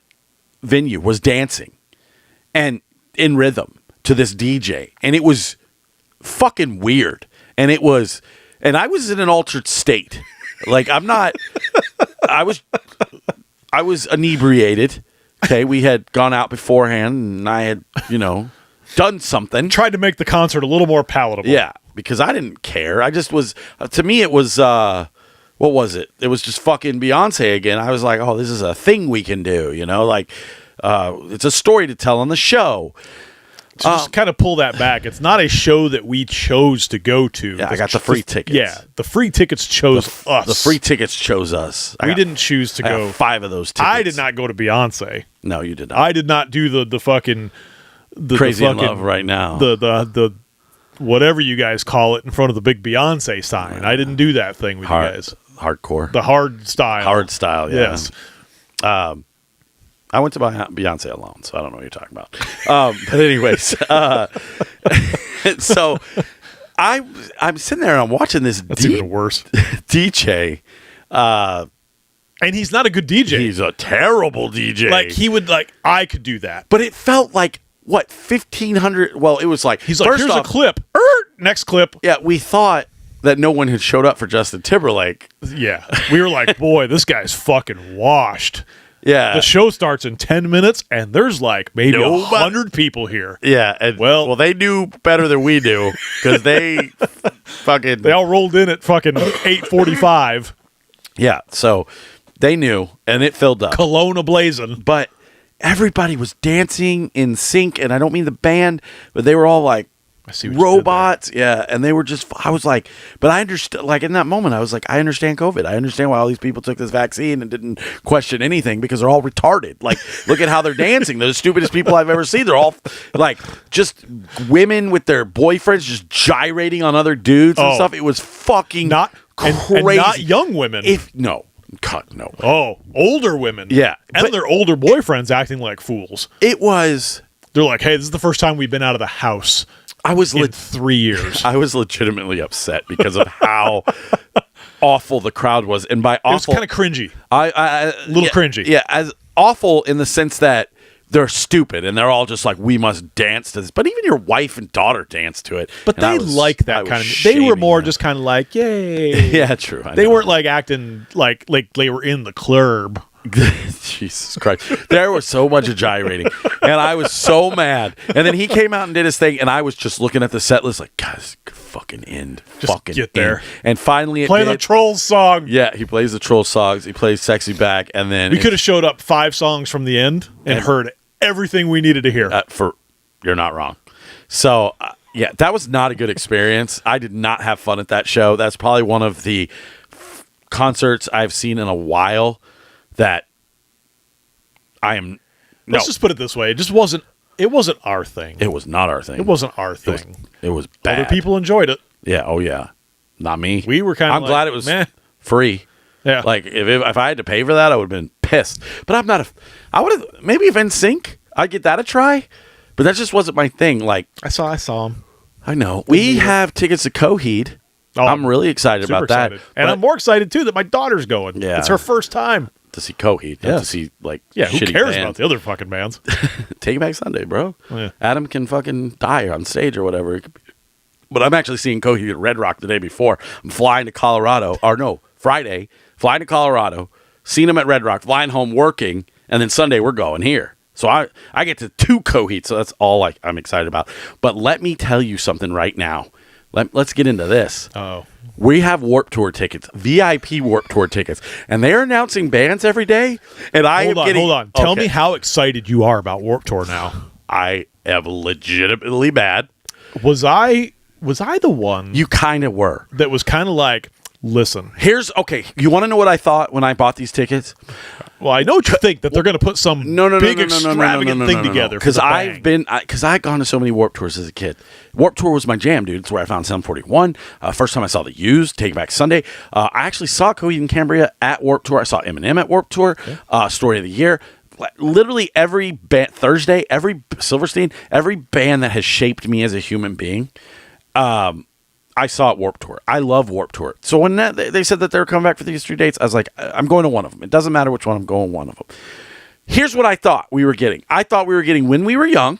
venue was dancing and in rhythm to this DJ. And it was fucking weird. And I was in an altered state. Like, I was inebriated. Okay, we had gone out beforehand, and I had, done something. Tried to make the concert a little more palatable. Yeah, because I didn't care. I just was, to me, it was, what was it? It was just fucking Beyonce again. I was like, oh, this is a thing we can do, it's a story to tell on the show. So just kind of pull that back. It's not a show that we chose to go to. Yeah, I got the free tickets. Yeah, the free tickets chose us. The free tickets chose us. We didn't choose to go. 5 of those tickets. I did not go to Beyonce. No, you did not. I did not do the fucking Crazy the in fucking, Love right now. The whatever you guys call it in front of the big Beyonce sign. I didn't do that thing with you guys. Hardcore. The hard style. Hard style. Yeah. Yes. I went to Beyonce alone, so I don't know what you're talking about. But anyways, so I'm sitting there and I'm watching this. That's even worse. DJ. And he's not a good DJ. He's a terrible DJ. Like I could do that. But it felt like, what, 1,500? Well, it was like, he's like, here's a clip. Next clip. Yeah, we thought that no one had showed up for Justin Timberlake. Yeah. We were like, boy, this guy's fucking washed. Yeah. The show starts in 10 minutes, and there's like maybe 100 people here. Yeah. And well, they knew better than we do, because they fucking... They all rolled in at fucking 8:45. Yeah, so they knew, and it filled up. Cologne ablazing. But everybody was dancing in sync, and I don't mean the band, but they were all like, I see what robots, yeah, and they were just, I was like, but I understood, like in that moment, I was like, I understand COVID. I understand why all these people took this vaccine and didn't question anything, because they're all retarded. Like, look at how they're dancing. They're the stupidest people I've ever seen. They're all like just women with their boyfriends just gyrating on other dudes and stuff. It was fucking crazy. And not young women. No. God, no. Oh, older women. Yeah. And their older boyfriends acting like fools. It was... They're like, hey, this is the first time we've been out of the house. I was in 3 years. I was legitimately upset because of how awful the crowd was, and by awful, it was kind of cringy. A little cringy. Yeah, as awful in the sense that they're stupid and they're all just like, we must dance to this. But even your wife and daughter danced to it. But they like that kind of. They were more just kind of like, yay. Yeah, true. They weren't like acting like they were in the club. Jesus Christ. There was so much gyrating, and I was so mad. And then he came out and did his thing, and I was just looking at the set list like, God, this could fucking end. Just fucking get there. end. And finally it play did. The Trolls song. Yeah, he plays the Trolls songs. He plays Sexy Back, and then... We could have showed up 5 songs from the end and heard everything we needed to hear. You're not wrong. So Yeah, that was not a good experience. I did not have fun at that show. That's probably one of the concerts I've seen in a while that I am. Let's just put it this way: it just wasn't. It wasn't our thing. It was not our thing. It wasn't our thing. It was bad. Other people enjoyed it. Yeah. Oh yeah. Not me. We were kind of. I'm glad it was free. Yeah. Like if I had to pay for that, I would have been pissed. But I'm not a. I would have maybe if NSYNC, I'd get that a try. But that just wasn't my thing. Like I saw him. I know we have tickets to Coheed. Oh, I'm really excited about excited. that. And I'm more excited too that my daughter's going. Yeah. It's her first time to see Coheed. Not to see like who shitty cares bands. about the other fucking bands? Take It Back Sunday, bro. Yeah. Adam can fucking die on stage or whatever. But I'm actually seeing Coheed at Red Rock the day before. I'm flying to Colorado, or no, Friday, flying to Colorado, seeing them at Red Rock, flying home working, and then Sunday we're going here. So I get to 2 Coheed, so that's all I'm excited about. But let me tell you something right now. Let's get into this. Oh. We have Warped Tour tickets, VIP Warped Tour tickets, and they're announcing bands every day. And Hold on. Tell me how excited you are about Warped Tour now. I am legitimately bad. Was I the one You kind of were. that was kind of like, listen? You want to know what I thought when I bought these tickets? Well, I know what you think, that they're going to put some big extravagant thing together. Because I've gone to so many Warped Tours as a kid. Warped Tour was my jam, dude. It's where I found 741. First time I saw The Used, Take It Back Sunday. I actually saw Coheed and Cambria at Warped Tour. I saw Eminem at Warped Tour. Story of the Year. Literally every band, Thursday, every Silverstein, every band that has shaped me as a human being, I saw at Warped Tour. I love Warped Tour. So when they said that they were coming back for these 3 dates, I was like, I'm going to one of them. It doesn't matter which one, I'm going one of them. Here's what I thought we were getting. I thought we were getting When We Were Young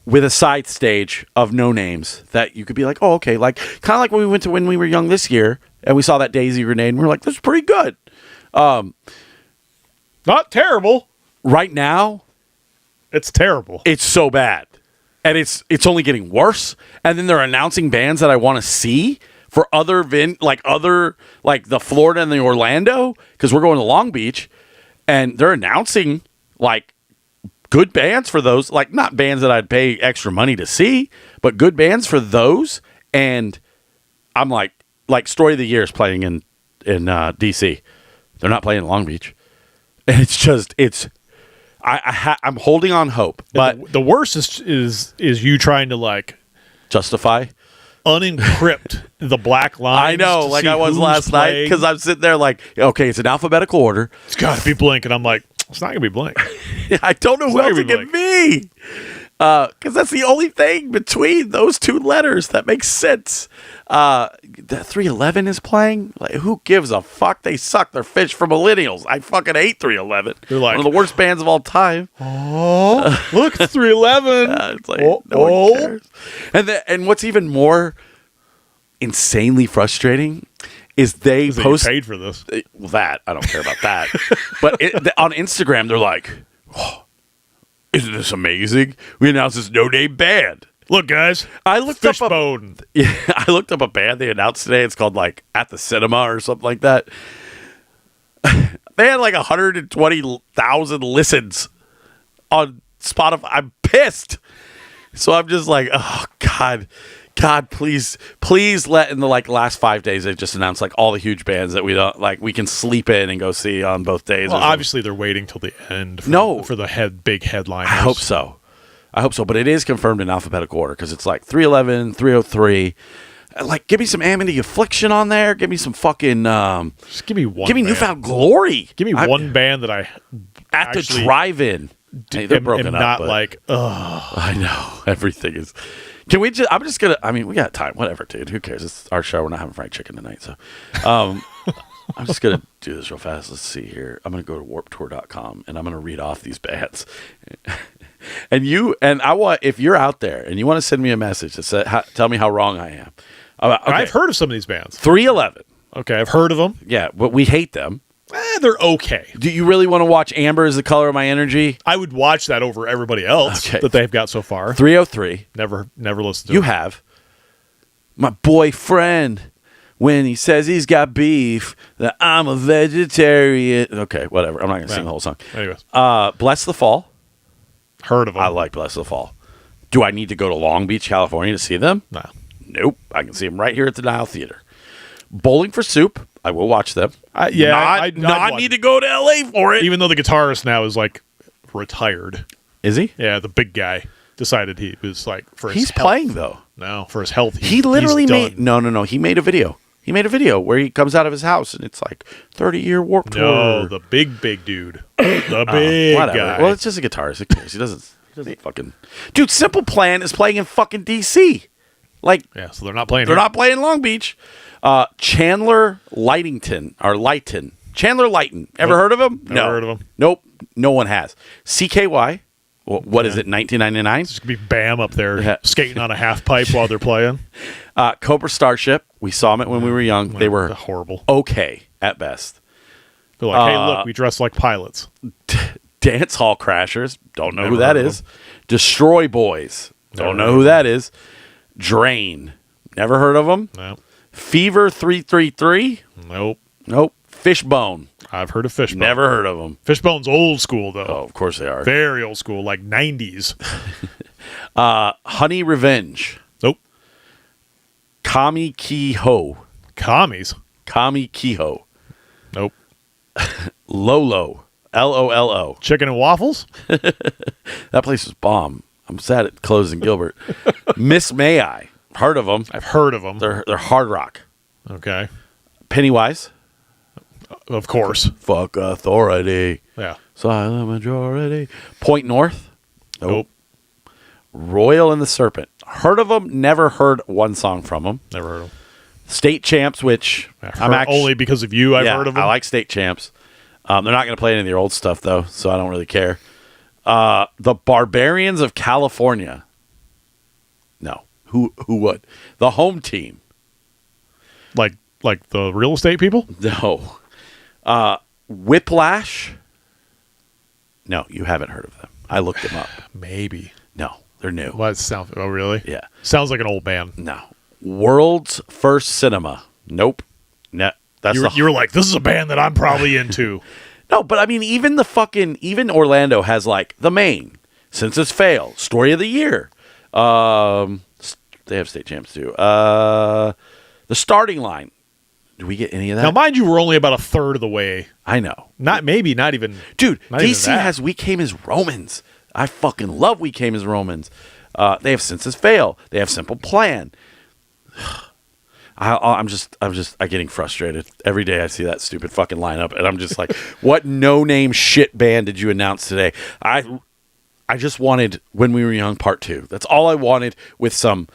with a side stage of no names that you could be like, oh, okay. Like kind of like when we went to When We Were Young this year and we saw that Daisy Grenade and we were like, this is pretty good. Not terrible. Right now, It's terrible. it's so bad. And it's only getting worse. And then they're announcing bands that I want to see for other the Florida and the Orlando, because we're going to Long Beach, and they're announcing like good bands for those, like not bands that I'd pay extra money to see, but good bands for those. And I'm like Story of the Year is playing in DC. They're not playing in Long Beach. And I'm holding on hope, but the worst is you trying to like justify unencrypt the black lines. I know, like I was last night, because I'm sitting there like, okay, it's in alphabetical order. It's got to be Blink, and I'm like, it's not gonna be Blink. I don't know who else it can be, because that's the only thing between those 2 letters that makes sense. The 311 is playing. Like, who gives a fuck? They suck. They're fish for millennials. I fucking hate 311. They're like one of the worst bands of all time. Oh, look, it's 311. It's like no one cares. And what's even more insanely frustrating is they post paid for this. Well, that I don't care about that. But on Instagram, they're like, oh, "Isn't this amazing? We announced this no-name band." Look, guys, I looked Fishbone. I looked up a band they announced today. It's called like At the Cinema or something like that. They had like 120,000 listens on Spotify. I'm pissed. So I'm just like, oh God, please let in the like last 5 days they've just announced like all the huge bands that we don't like we can sleep in and go see on both days. Well, obviously they're waiting till the end. For the big headliners. I hope so. But it is confirmed in alphabetical order because it's like 311, 303. Like, give me some Amity Affliction on there. Give me some fucking. Just give me one. Give me band. Newfound Glory. Give me one band that I at the drive-in. Hey, they're broken up. Not but like, ugh. I know everything is. Can we just? I'm just gonna. I mean, we got time. Whatever, dude. Who cares? It's our show. We're not having fried chicken tonight, so. I'm just going to do this real fast. Let's see here. I'm going to go to warptour.com and I'm going to read off these bands. And I want, if you're out there and you want to send me a message that says, tell me how wrong I am. Okay. I've heard of some of these bands. 311. Okay, I've heard of them. Yeah, but we hate them. They're okay. Do you really want to watch Amber is the Color of My Energy? I would watch that over everybody else that they've got so far. 303. Never listened to You it. have. My boyfriend, when he says he's got beef, that I'm a vegetarian. Okay, whatever. I'm not going to sing the whole song. Anyways. Bless the Fall. Heard of them. I like Bless the Fall. Do I need to go to Long Beach, California to see them? No. Nope. I can see them right here at the Nile Theater. Bowling for Soup. I will watch them. I'd Not watch- need to go to LA for it. Even though the guitarist now is like retired. Is he? Yeah, the big guy decided he was like for his He's health. playing though. No, for his health. He literally he's made done. no. He made a video. He made a video where he comes out of his house and it's like 30-year Warp Tour. No, the big dude. The big Whatever. guy. Well, it's just a guitarist. Who cares? He doesn't fucking. Dude, Simple Plan is playing in fucking DC. Like yeah, so they're not playing. they're here. not playing Long Beach. Chandler Lightington or Lighton. Chandler Lighton. Ever Nope. heard of him? Never heard of him. Nope. No one has. CKY. What is it? 1999. It's gonna be Bam up there Yeah. skating on a half pipe while they're playing. Cobra Starship. We saw them when we were young. They were horrible. okay at best. They're like, hey, look, we dress like pilots. Dance Hall Crashers. Don't know Never who that heard of is. Destroy Boys. Don't Never know heard who of that is. Drain. Never heard of them. No, Fever 333. nope. Nope. Fishbone. I've heard of Fishbone. Never heard of them. Fishbone's old school though. Oh, of course they are. Very old school, like 90s. Honey Revenge. Nope. Kami Kiho. Commies. Kami Kiho. Nope. Lolo. Lollo. Chicken and waffles. That place was bomb. I'm sad it closed in Gilbert. Miss May I. Heard of them. I've heard of them. They're hard rock. Okay. Pennywise. Of course. Fuck authority. Yeah. Silent majority. Point North. Nope. Royal and the Serpent. Heard of them. Never heard one song from them. Never heard of them. State Champs, which Only because of you, I've heard of them. I like State Champs. They're not going to play any of their old stuff, though, so I don't really care. The Barbarians of California. No. Who would? The Home Team. Like the real estate people? No. Whiplash. No, you haven't heard of them. I looked them up. Maybe. No, they're new. What sound? Oh, really? Yeah. Sounds like an old band. No. World's First Cinema. Nope. No, that's You were like, this is a band that I'm probably into. No, but I mean, even Orlando has like the main, Since It's Fail, Story of the Year. They have state champs too. The Starting Line. Do we get any of that? Now, mind you, we're only about a third of the way. I know. Not even. Dude, Not even DC that. has We Came as Romans. I fucking love We Came as Romans. They have Since It's Fail. They have Simple Plan. I'm just getting frustrated every day. I see that stupid fucking lineup, and I'm just like, what no-name shit band did you announce today? I just wanted When We Were Young Part 2. That's all I wanted with some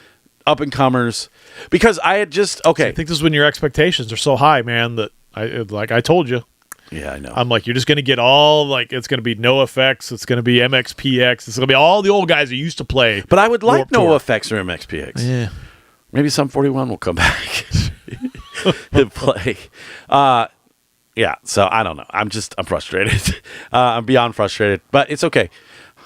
up-and-comers, because I had just I think this is when your expectations are so high, man, that I told you. Yeah, I know. I'm like, you're just going to get all, like, it's going to be No Effects, it's going to be MXPX, it's going to be all the old guys who used to play. But I would like Warped No Tour. Effects or MXPX. Yeah. Maybe Sum 41 will come back and play. Yeah, so I don't know. I'm frustrated. I'm beyond frustrated, but it's okay.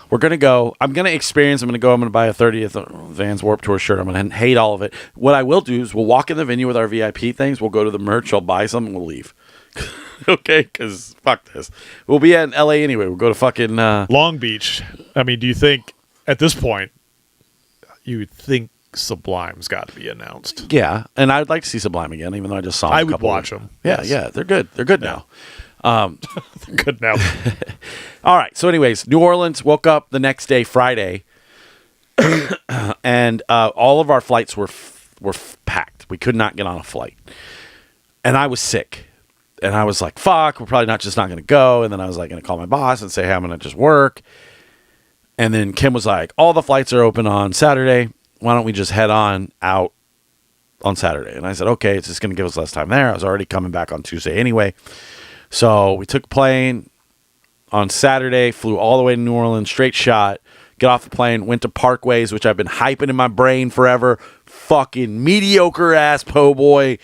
We're going to go. I'm going to experience. I'm going to go. I'm going to buy a 30th Vans Warped Tour shirt. I'm going to hate all of it. What I will do is we'll walk in the venue with our VIP things. We'll go to the merch. I'll buy some and we'll leave. Okay? Because fuck this. We'll be in LA anyway. We'll go to fucking... Long Beach. I mean, do you think, at this point, you would think Sublime's got to be announced? Yeah, and I'd like to see Sublime again, even though I just saw them I a would couple watch them. Yeah, yeah, they're good. They're good now. They're good now. All right. So, anyways, New Orleans, woke up the next day, Friday, and all of our flights were packed. We could not get on a flight, and I was sick, and I was like, "Fuck, we're probably not going to go." And then I was like, going to call my boss and say, "Hey, I'm going to just work." And then Kim was like, "All the flights are open on Saturday. Why don't we just head on out on Saturday?" And I said, "Okay, it's just going to give us less time there." I was already coming back on Tuesday anyway. So we took a plane on Saturday, flew all the way to New Orleans, straight shot, get off the plane, went to Parkways, which I've been hyping in my brain forever. Fucking mediocre ass po' boy.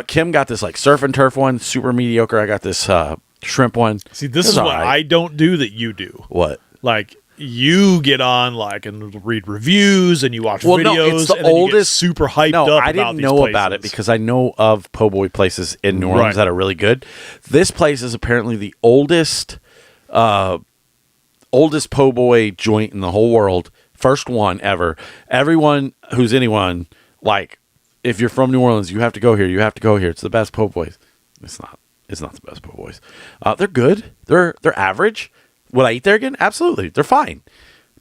Kim got this like surf and turf one, super mediocre. I got this shrimp one. See, this It was is what all right. I don't do that you do. What? Like, you get on like and read reviews and you watch Well, videos. no, it's the and then you get oldest. super hyped No, up. I about didn't these know places. about it because I know of po' boy places in New Orleans Right. that are really good. This place is apparently the oldest po' boy joint in the whole world. First one ever. Everyone who's anyone, like, if you're from New Orleans, you have to go here. You have to go here. It's the best po' boys. It's not. It's not the best po' boys. They're good. They're average. Would I eat there again? Absolutely. They're fine.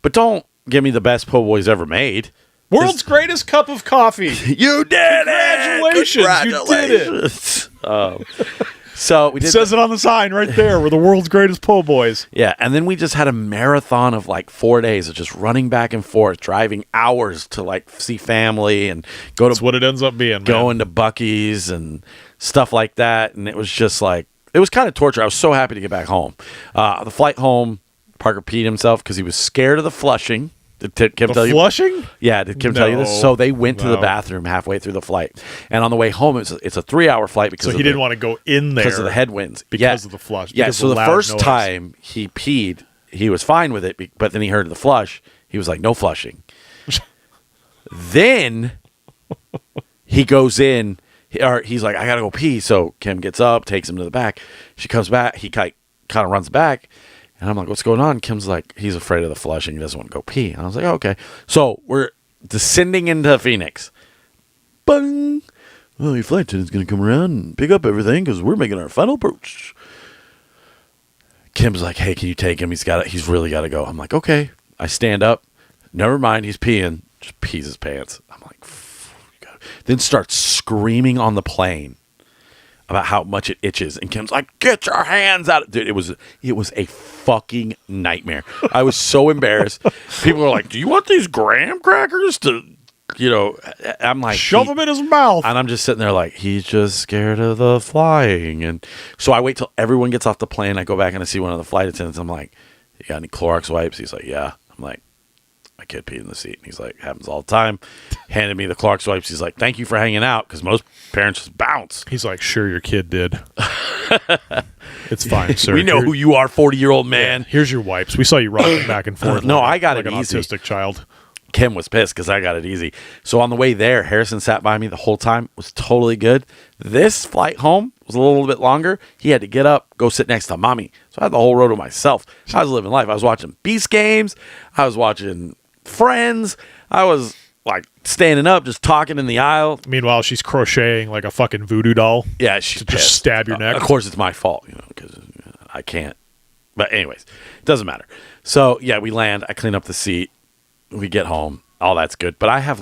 But don't give me the best po' boys ever made. World's greatest cup of coffee. You did Congratulations. it. You did it. So we did. It says it on the sign right there. We're the world's greatest po' boys. Yeah, and then we just had a marathon of like 4 days of just running back and forth, driving hours to like see family and go to. That's what it ends up being. Going to Buc-ee's and stuff like that, and it was just like it was kind of torture. I was so happy to get back home. The flight home, Parker peed himself because he was scared of the flushing. Did Kim tell you? Flushing? Yeah, did Kim tell you this? So they went to the No. bathroom halfway through the flight, and on the way home, it's a 3-hour flight because So he didn't want to go in there because of the headwinds, because of the flush. Yeah, because so of the loud first noise. time he peed, he was fine with it, but then he heard the flush. He was like, "No flushing." Then he goes in, or he's like, "I gotta go pee." So Kim gets up, takes him to the back. She comes back. He kind of runs back. And I'm like, what's going on? Kim's like, he's afraid of the flushing. He doesn't want to go pee. And I was like, oh, okay. So we're descending into Phoenix. Bung. Well, your flight attendant's going to come around and pick up everything because we're making our final approach. Kim's like, hey, can you take him? He's really got to go. I'm like, okay. I stand up. Never mind. He's peeing. Just pees his pants. I'm like, then starts screaming on the plane about how much it itches, and Kim's like, "Get your hands out!" Dude, it was a fucking nightmare. I was so embarrassed. People were like, "Do you want these graham crackers to?" I'm like, shove him in his mouth, and I'm just sitting there like, he's just scared of the flying, and so I wait till everyone gets off the plane. I go back and I see one of the flight attendants. I'm like, "You got any Clorox wipes?" He's like, "Yeah." I'm like, my kid peed in the seat. And he's like, happens all the time. Handed me the Clorox wipes. He's like, thank you for hanging out, because most parents just bounce. He's like, sure, your kid did. It's fine, sir. We know who you are, 40-year-old man. Yeah, here's your wipes. We saw you rocking back and forth. No, like I got like it an easy. autistic child. Kim was pissed because I got it easy. So on the way there, Harrison sat by me the whole time. It was totally good. This flight home was a little bit longer. He had to get up, go sit next to mommy. So I had the whole road to myself. I was living life. I was watching Beast games. I was watching Friends. I was like standing up, just talking in the aisle. Meanwhile, she's crocheting like a fucking voodoo doll. Yeah, she's to just pissed. stab your neck. Of course, it's my fault, because I can't. But anyways, it doesn't matter. So yeah, we land. I clean up the seat. We get home. All that's good. But I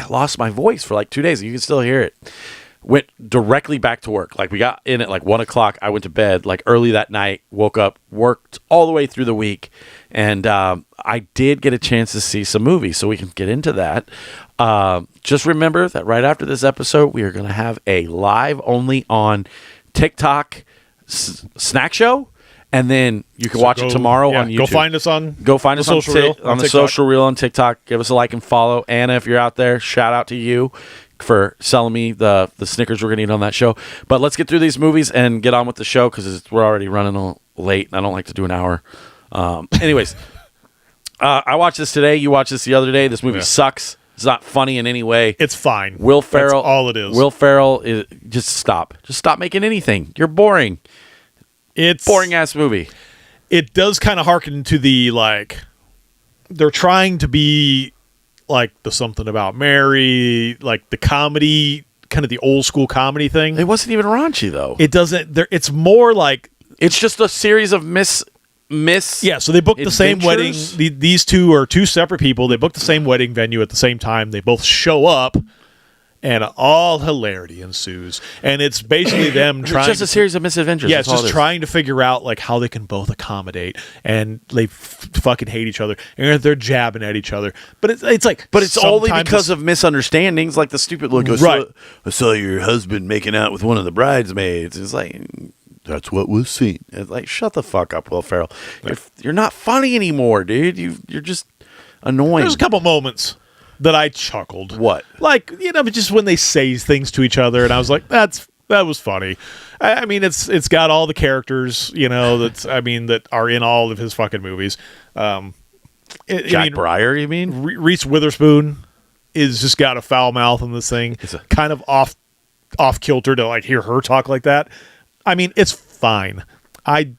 lost my voice for like 2 days. You can still hear it. Went directly back to work. Like we got in at like 1 o'clock. I went to bed like early that night. Woke up, worked all the way through the week, and I did get a chance to see some movies, so we can get into that. Just remember that right after this episode, we are going to have a live only on TikTok snack show. And then you can watch it tomorrow on YouTube. Go find us on the social reel on the social reel on TikTok. Give us a like and follow. Anna, if you're out there, shout out to you for selling me the Snickers we're going to eat on that show. But let's get through these movies and get on with the show, because we're already running a little late, and I don't like to do an hour. Anyways, I watched this today. You watched this the other day. This movie sucks. It's not funny in any way. It's fine. Will Ferrell. That's all it is. Will Ferrell is just stop. Just stop making anything. You're boring. It's boring ass movie. It does kind of harken to the, like, they're trying to be like the Something About Mary, like the comedy, kind of the old school comedy thing. It wasn't even raunchy though. It doesn't. It's more like it's just a series of miss. Yeah, so they booked the same wedding. These two are two separate people. They booked the same wedding venue at the same time. They both show up, and all hilarity ensues. And it's basically them trying. It's just a series of misadventures. Yeah, it's just trying to figure out like how they can both accommodate, and they fucking hate each other, and they're jabbing at each other. But it's like, but it's only because of misunderstandings, like the stupid look. Right. I saw your husband making out with one of the bridesmaids. It's like, that's what was seen. It's like, shut the fuck up, Will Ferrell. You're not funny anymore, dude. You're just annoying. There's a couple moments that I chuckled. What? Like, just when they say things to each other, and I was like, that was funny. I mean, it's got all the characters, that are in all of his fucking movies. Jack Breyer, you mean? Reese Witherspoon is just got a foul mouth in this thing. It's kind of off kilter to like hear her talk like that. I mean, it's fine. I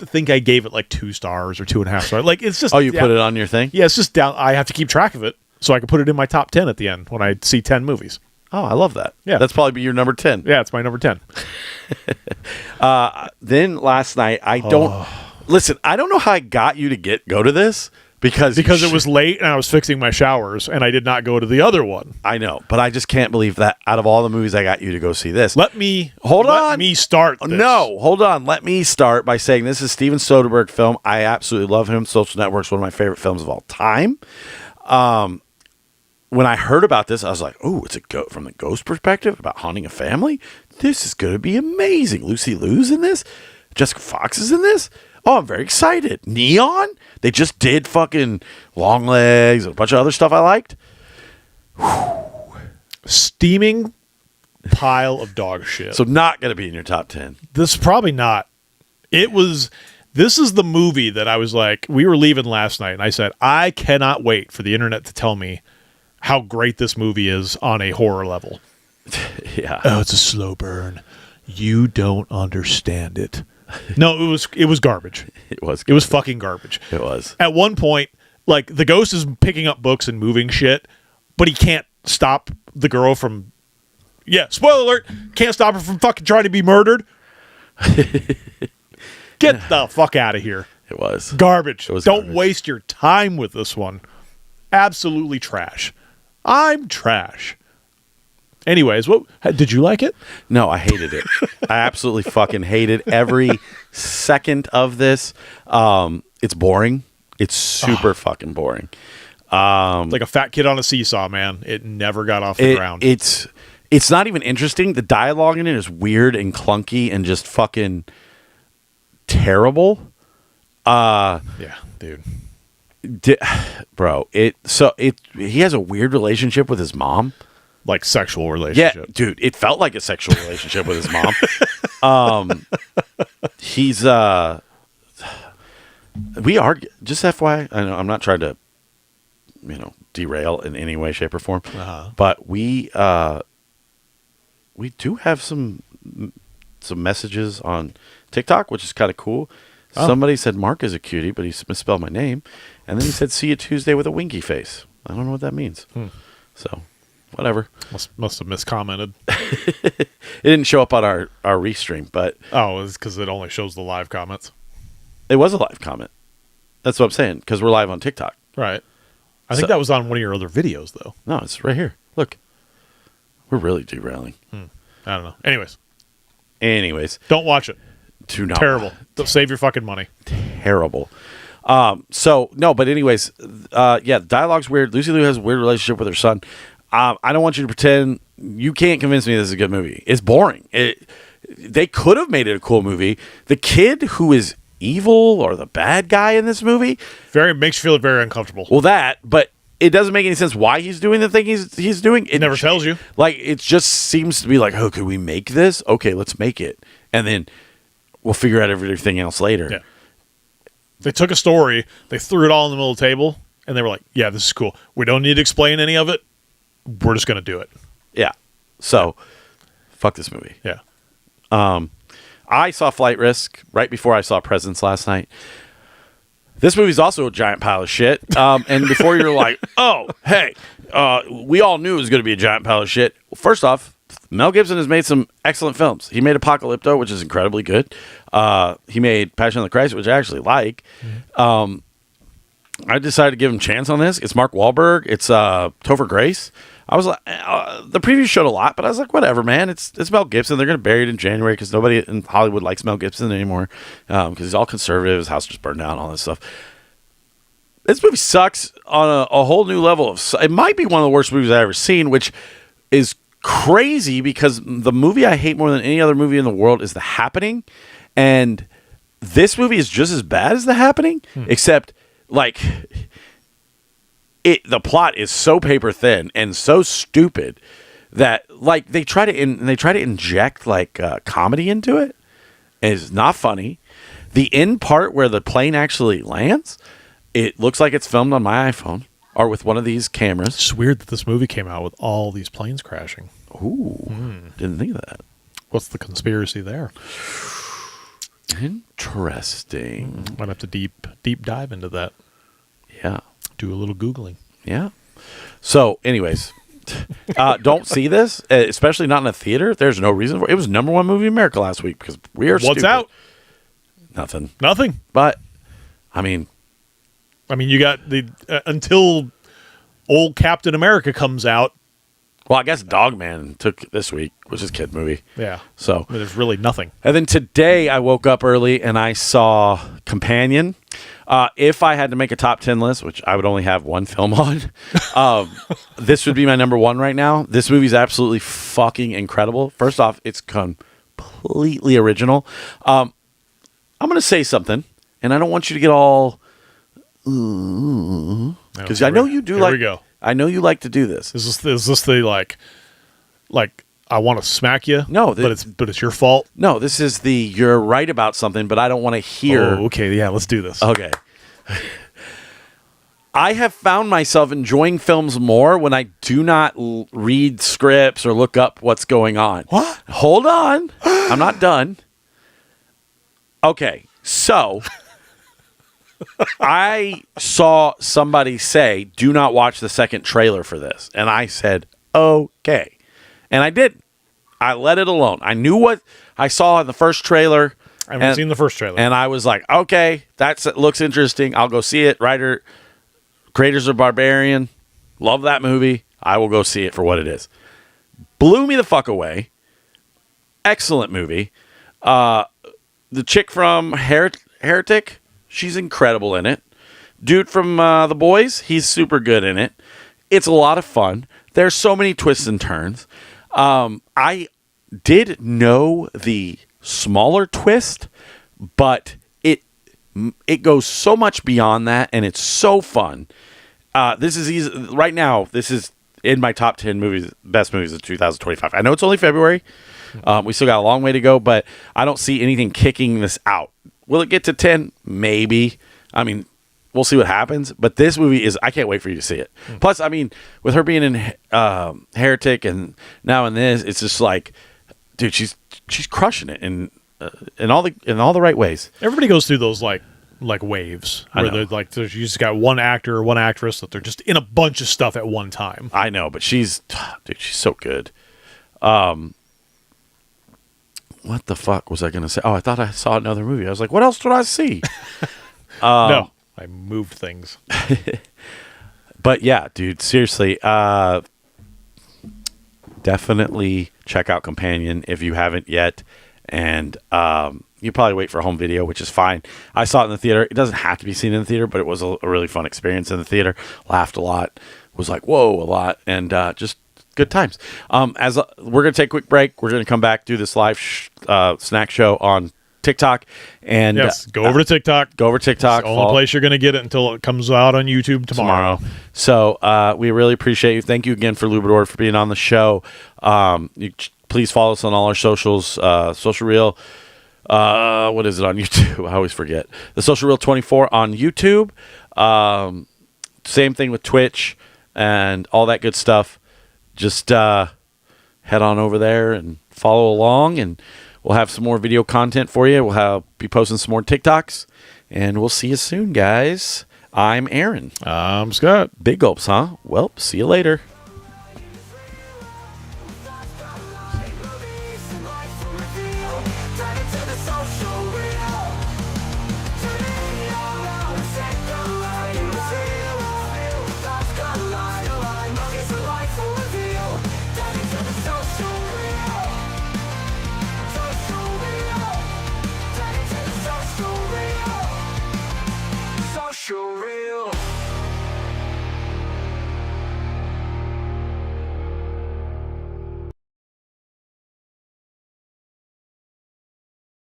think I gave it like 2 stars or 2.5 stars. Like it's just. Oh, you put it on your thing? Yeah, it's just down. I have to keep track of it so I can put it in my top 10 at the end when I see 10 movies. Oh, I love that. Yeah. That's probably be your number 10. Yeah, it's my number 10. Then last night, listen, I don't know how I got you to go to this because it was late and I was fixing my showers and I did not go to the other one. I know, but I just can't believe that out of all the movies I got you to go see this. Let me start this. No, hold on. Let me start by saying this is Steven Soderbergh film. I absolutely love him. Social Network's one of my favorite films of all time. When I heard about this, I was like, "Oh, it's from the ghost perspective about haunting a family. This is going to be amazing." Lucy Liu's in this. Jessica Fox is in this. Oh, I'm very excited. Neon. They just did fucking Long Legs and a bunch of other stuff I liked. Steaming pile of dog shit. So not going to be in your top 10. This is probably not. This is the movie that I was like, we were leaving last night and I said, I cannot wait for the internet to tell me how great this movie is on a horror level. Yeah. Oh, it's a slow burn. You don't understand it. No, it was garbage. It was. It was fucking garbage. It was. At one point, like the ghost is picking up books and moving shit, but he can't stop the girl from. Yeah, spoiler alert! Can't stop her from fucking trying to be murdered. Get the fuck out of here! It was garbage. It was Don't garbage. waste your time with this one. Absolutely trash. I'm trash. Anyways, did you like it? No, I hated it. I absolutely fucking hated every second of this. It's boring. It's super fucking boring. Like a fat kid on a seesaw, man. It never got off the ground. It's not even interesting. The dialogue in it is weird and clunky and just fucking terrible. Yeah, dude. Bro, he has a weird relationship with his mom. Like sexual relationship. Yeah, dude, it felt like a sexual relationship with his mom. He's we argue, just FYI, I know I'm not trying to derail in any way, shape, or form. But we do have some messages on TikTok, which is kind of cool. Oh. Somebody said Mark is a cutie, but he misspelled my name. And then he said, "See you Tuesday" with a winky face. I don't know what that means. So, whatever. Must have miscommented. It didn't show up on our restream, but... Oh, it's because it only shows the live comments. It was a live comment. That's what I'm saying, because we're live on TikTok. Right. I think that was on one of your other videos, though. No, it's right here. Look. We're really derailing. I don't know. Anyways. Don't watch it. Do not. Terrible. Don't save your fucking money. Terrible. But anyways, dialogue's weird. Lucy Liu has a weird relationship with her son. I don't want you to pretend. You can't convince me this is a good movie. It's boring. They could have made it a cool movie. The kid who is evil or the bad guy in this movie makes you feel very uncomfortable. Well, but it doesn't make any sense why he's doing the thing he's doing. It never tells you. Like, it just seems to be like, oh, could we make this? Okay, let's make it, and then we'll figure out everything else later. Yeah. They took a story, they threw it all in the middle of the table, and they were like, yeah, this is cool. We don't need to explain any of it. We're just going to do it. Yeah. So, fuck this movie. Yeah. I saw Flight Risk right before I saw Presence last night. This movie's also a giant pile of shit. And before you're like, oh, hey, we all knew it was going to be a giant pile of shit. Well, first off, Mel Gibson has made some excellent films. He made Apocalypto, which is incredibly good. He made Passion of the Christ, which I actually like. I decided to give him a chance on this. It's Mark Wahlberg. It's Topher Grace. I was like, the preview showed a lot, but I was like, whatever, man. It's Mel Gibson. They're going to bury it in January because nobody in Hollywood likes Mel Gibson anymore because he's all conservative. His house just burned down, all this stuff. This movie sucks on a whole new level. It might be one of the worst movies I've ever seen, which is crazy because the movie I hate more than any other movie in the world is The Happening. And this movie is just as bad as The Happening, except like the plot is so paper thin and so stupid that like they try to inject like comedy into it. And it's not funny. The end part where the plane actually lands, it looks like it's filmed on my iPhone or with one of these cameras. It's weird that this movie came out with all these planes crashing. Ooh, didn't think of that. What's the conspiracy there? Interesting. Might have to deep dive into that. Yeah. Do a little Googling. Yeah. So, anyways, don't see this, especially not in a theater. There's no reason for it. It was #1 movie in America last week because we are What's stupid. out? Nothing. But, I mean, you got the until old Captain America comes out. well, I guess Dogman took this week, which is a kid movie. Yeah. So, There's really nothing. and then today I woke up early and I saw Companion. If I had to make a top 10 list, which I would only have one film on, this would be my #1 right now. This movie's absolutely fucking incredible. First off, it's completely original. I'm going to say something, and I don't want you to get all... Because I know you do Here like... we go. I know you like to do this. Is this the like I want to smack you? No, but it's your fault. No, this is the you're right about something, but I don't want to hear... Oh, okay, yeah, let's do this. Okay. I have found myself enjoying films more when I do not read scripts or look up what's going on. What? Hold on. I'm not done. Okay, so I saw somebody say, do not watch the second trailer for this. And I said, okay. And I didn't. I let it alone. I knew what I saw in the first trailer. I haven't seen the first trailer. And I was like, okay, it looks interesting. I'll go see it. Creators of Barbarian. Love that movie. I will go see it for what it is. Blew me the fuck away. Excellent movie. The chick from Heretic, she's incredible in it. Dude from The Boys, he's super good in it. It's a lot of fun. There's so many twists and turns. I did know the smaller twist, but it goes so much beyond that, and it's so fun. This is easy right now. This is in my top 10 best movies of 2025. I know it's only February. We still got a long way to go, but I don't see anything kicking this out. Will it get to 10? Maybe. I mean, we'll see what happens. But this movie I can't wait for you to see it. Plus, I mean, with her being in Heretic and now in this, it's just like, dude, she's crushing it in all the right ways. Everybody goes through those like waves I where know. they're like, you just got one actor or one actress that they're just in a bunch of stuff at one time. I know, but she's so good. What the fuck was I going to say? Oh, I thought I saw another movie. I was like, what else did I see? No, I moved things. But yeah, dude, seriously, definitely check out Companion if you haven't yet. And you probably wait for home video, which is fine. I saw it in the theater. It doesn't have to be seen in the theater, but it was a really fun experience in the theater. Laughed a lot. Was like, whoa, a lot. And just good times. We're going to take a quick break. We're going to come back, do this live snack show on TikTok. And Yes, go over to TikTok. Go over to TikTok. It's the only place you're going to get it until it comes out on YouTube tomorrow. So we really appreciate you. Thank you again for Lubomyr for being on the show. Please follow us on all our socials. Social Reel. What is it on YouTube? I always forget. The Social Reel 24 on YouTube. Same thing with Twitch and all that good stuff. Just head on over there and follow along, and we'll have some more video content for you. We'll be posting some more TikToks, and we'll see you soon, guys. I'm Aaron. I'm Scott. Big gulps, huh? Well, see you later. Social real.